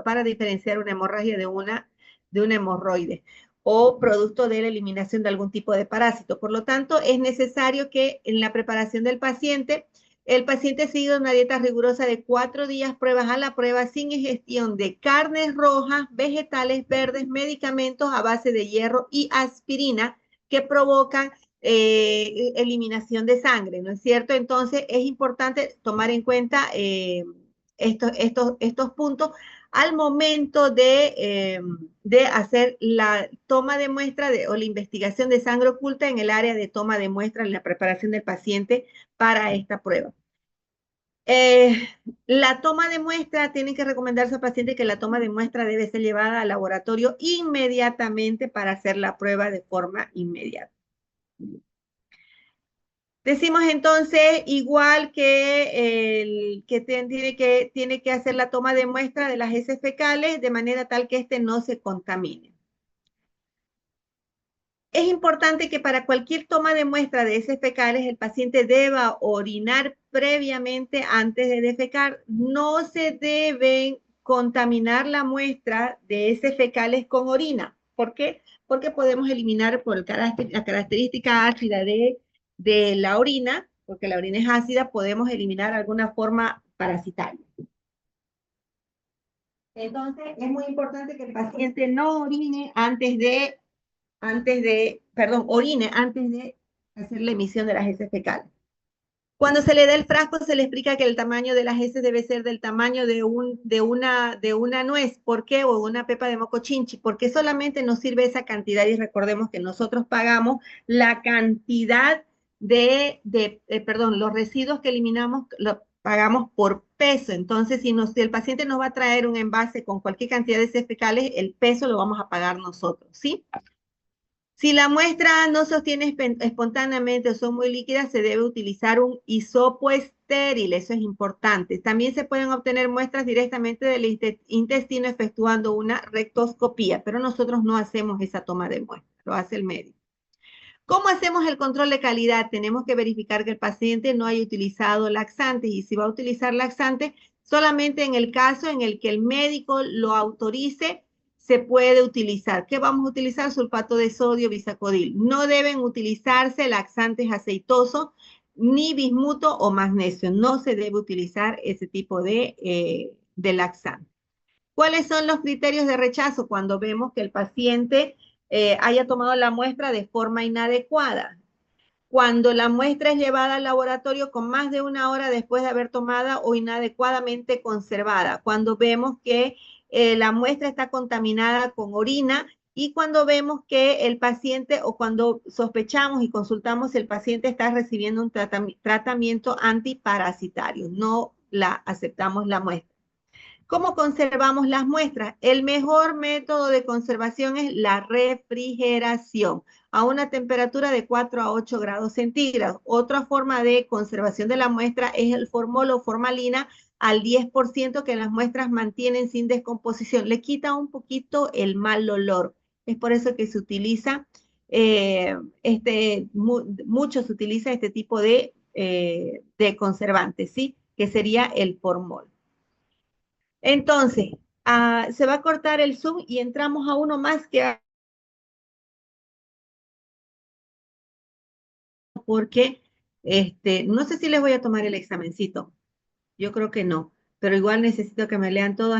C: para diferenciar una hemorragia de una hemorroide o producto de la eliminación de algún tipo de parásito. Por lo tanto, es necesario que en la preparación del paciente, el paciente siga una dieta rigurosa de 4 días pruebas a la prueba sin ingestión de carnes rojas, vegetales verdes, medicamentos a base de hierro y aspirina que provocan eliminación de sangre, ¿no es cierto? Entonces, es importante tomar en cuenta estos puntos al momento de hacer la toma de muestra o la investigación de sangre oculta en el área de toma de muestra en la preparación del paciente para esta prueba. La toma de muestra, tiene que recomendarse al paciente que la toma de muestra debe ser llevada al laboratorio inmediatamente para hacer la prueba de forma inmediata. Decimos entonces, igual que el que tiene que hacer la toma de muestra de las heces fecales de manera tal que éste no se contamine. Es importante que para cualquier toma de muestra de heces fecales el paciente deba orinar previamente antes de defecar. No se deben contaminar la muestra de heces fecales con orina. ¿Por qué? Porque podemos eliminar por la característica ácida de la orina, porque la orina es ácida, podemos eliminar alguna forma parasitaria. Entonces, es muy importante que el paciente no orine orine antes de hacer la emisión de las heces fecales. Cuando se le da el frasco, se le explica que el tamaño de las heces debe ser del tamaño de una nuez. ¿Por qué? O una pepa de mocochinchi. Porque solamente nos sirve esa cantidad y recordemos que nosotros pagamos la cantidad los residuos que eliminamos, lo pagamos por peso. Entonces, si el paciente nos va a traer un envase con cualquier cantidad de heces fecales, el peso lo vamos a pagar nosotros, ¿sí? Si la muestra no se obtiene espontáneamente o son muy líquidas, se debe utilizar un hisopo estéril, eso es importante. También se pueden obtener muestras directamente del intestino efectuando una rectoscopía, pero nosotros no hacemos esa toma de muestra, lo hace el médico. ¿Cómo hacemos el control de calidad? Tenemos que verificar que el paciente no haya utilizado laxantes y si va a utilizar laxantes, solamente en el caso en el que el médico lo autorice, se puede utilizar. ¿Qué vamos a utilizar? Sulfato de sodio, bisacodil. No deben utilizarse laxantes aceitosos, ni bismuto o magnesio. No se debe utilizar ese tipo de laxante. ¿Cuáles son los criterios de rechazo? Cuando vemos que el paciente haya tomado la muestra de forma inadecuada. Cuando la muestra es llevada al laboratorio con más de 1 hora después de haber tomada o inadecuadamente conservada. Cuando vemos que la muestra está contaminada con orina y cuando vemos que el paciente o cuando sospechamos y consultamos si el paciente está recibiendo un tratamiento antiparasitario. No aceptamos la muestra. ¿Cómo conservamos las muestras? El mejor método de conservación es la refrigeración a una temperatura de 4 a 8 grados centígrados. Otra forma de conservación de la muestra es el formol o formalina al 10% que las muestras mantienen sin descomposición. Le quita un poquito el mal olor. Es por eso que se utiliza, mucho se utiliza este tipo de conservantes, ¿sí? Que sería el formol. Entonces, se va a cortar el Zoom y entramos a uno más que porque no sé si les voy a tomar el examencito. Yo creo que no, pero igual necesito que me lean todo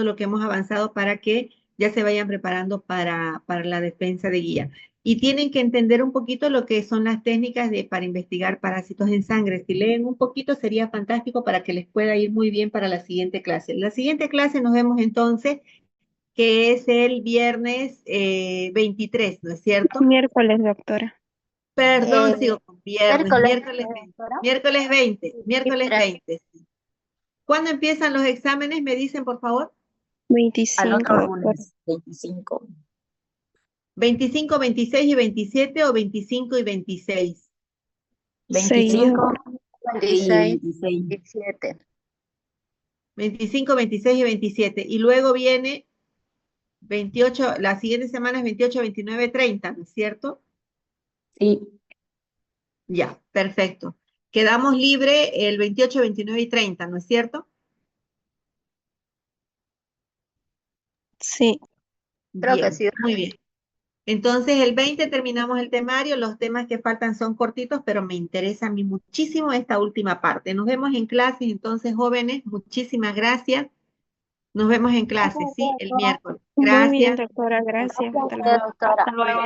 C: lo que hemos avanzado para que ya se vayan preparando para la defensa de guía. Y tienen que entender un poquito lo que son las técnicas para investigar parásitos en sangre. Si leen un poquito sería fantástico para que les pueda ir muy bien para la siguiente clase. La siguiente clase nos vemos entonces, que es el viernes 23, ¿no es cierto?
D: Miércoles, doctora.
C: Perdón, sigo con viernes,
B: Miércoles, doctora.
C: miércoles 20, miércoles
B: gracias.
C: 20. Sí. ¿Cuándo empiezan los exámenes? ¿Me dicen, por favor?
D: 25,
G: Al otro
D: doctora.
G: lunes, 25.
C: 25, 26 y 27 o 25 y 26.
G: 25 y
B: 26,
G: 26.
B: 27.
C: 25, 26 y 27. Y luego viene 28, la siguiente semana es 28, 29, 30, ¿no es cierto?
G: Sí,
C: Ya, perfecto. Quedamos libre el 28, 29 y 30, ¿no es cierto?
D: Sí.
B: Creo que
C: Bien,
B: sí.
C: muy bien. Entonces, el 20 terminamos el temario. Los temas que faltan son cortitos, pero me interesa a mí muchísimo esta última parte. Nos vemos en clases, entonces, jóvenes. Muchísimas gracias. Nos vemos en clases, ¿sí? El miércoles.
D: Muy bien,
C: Gracias.
D: doctora. Gracias. Hasta luego.
B: Doctora.
C: Hasta luego.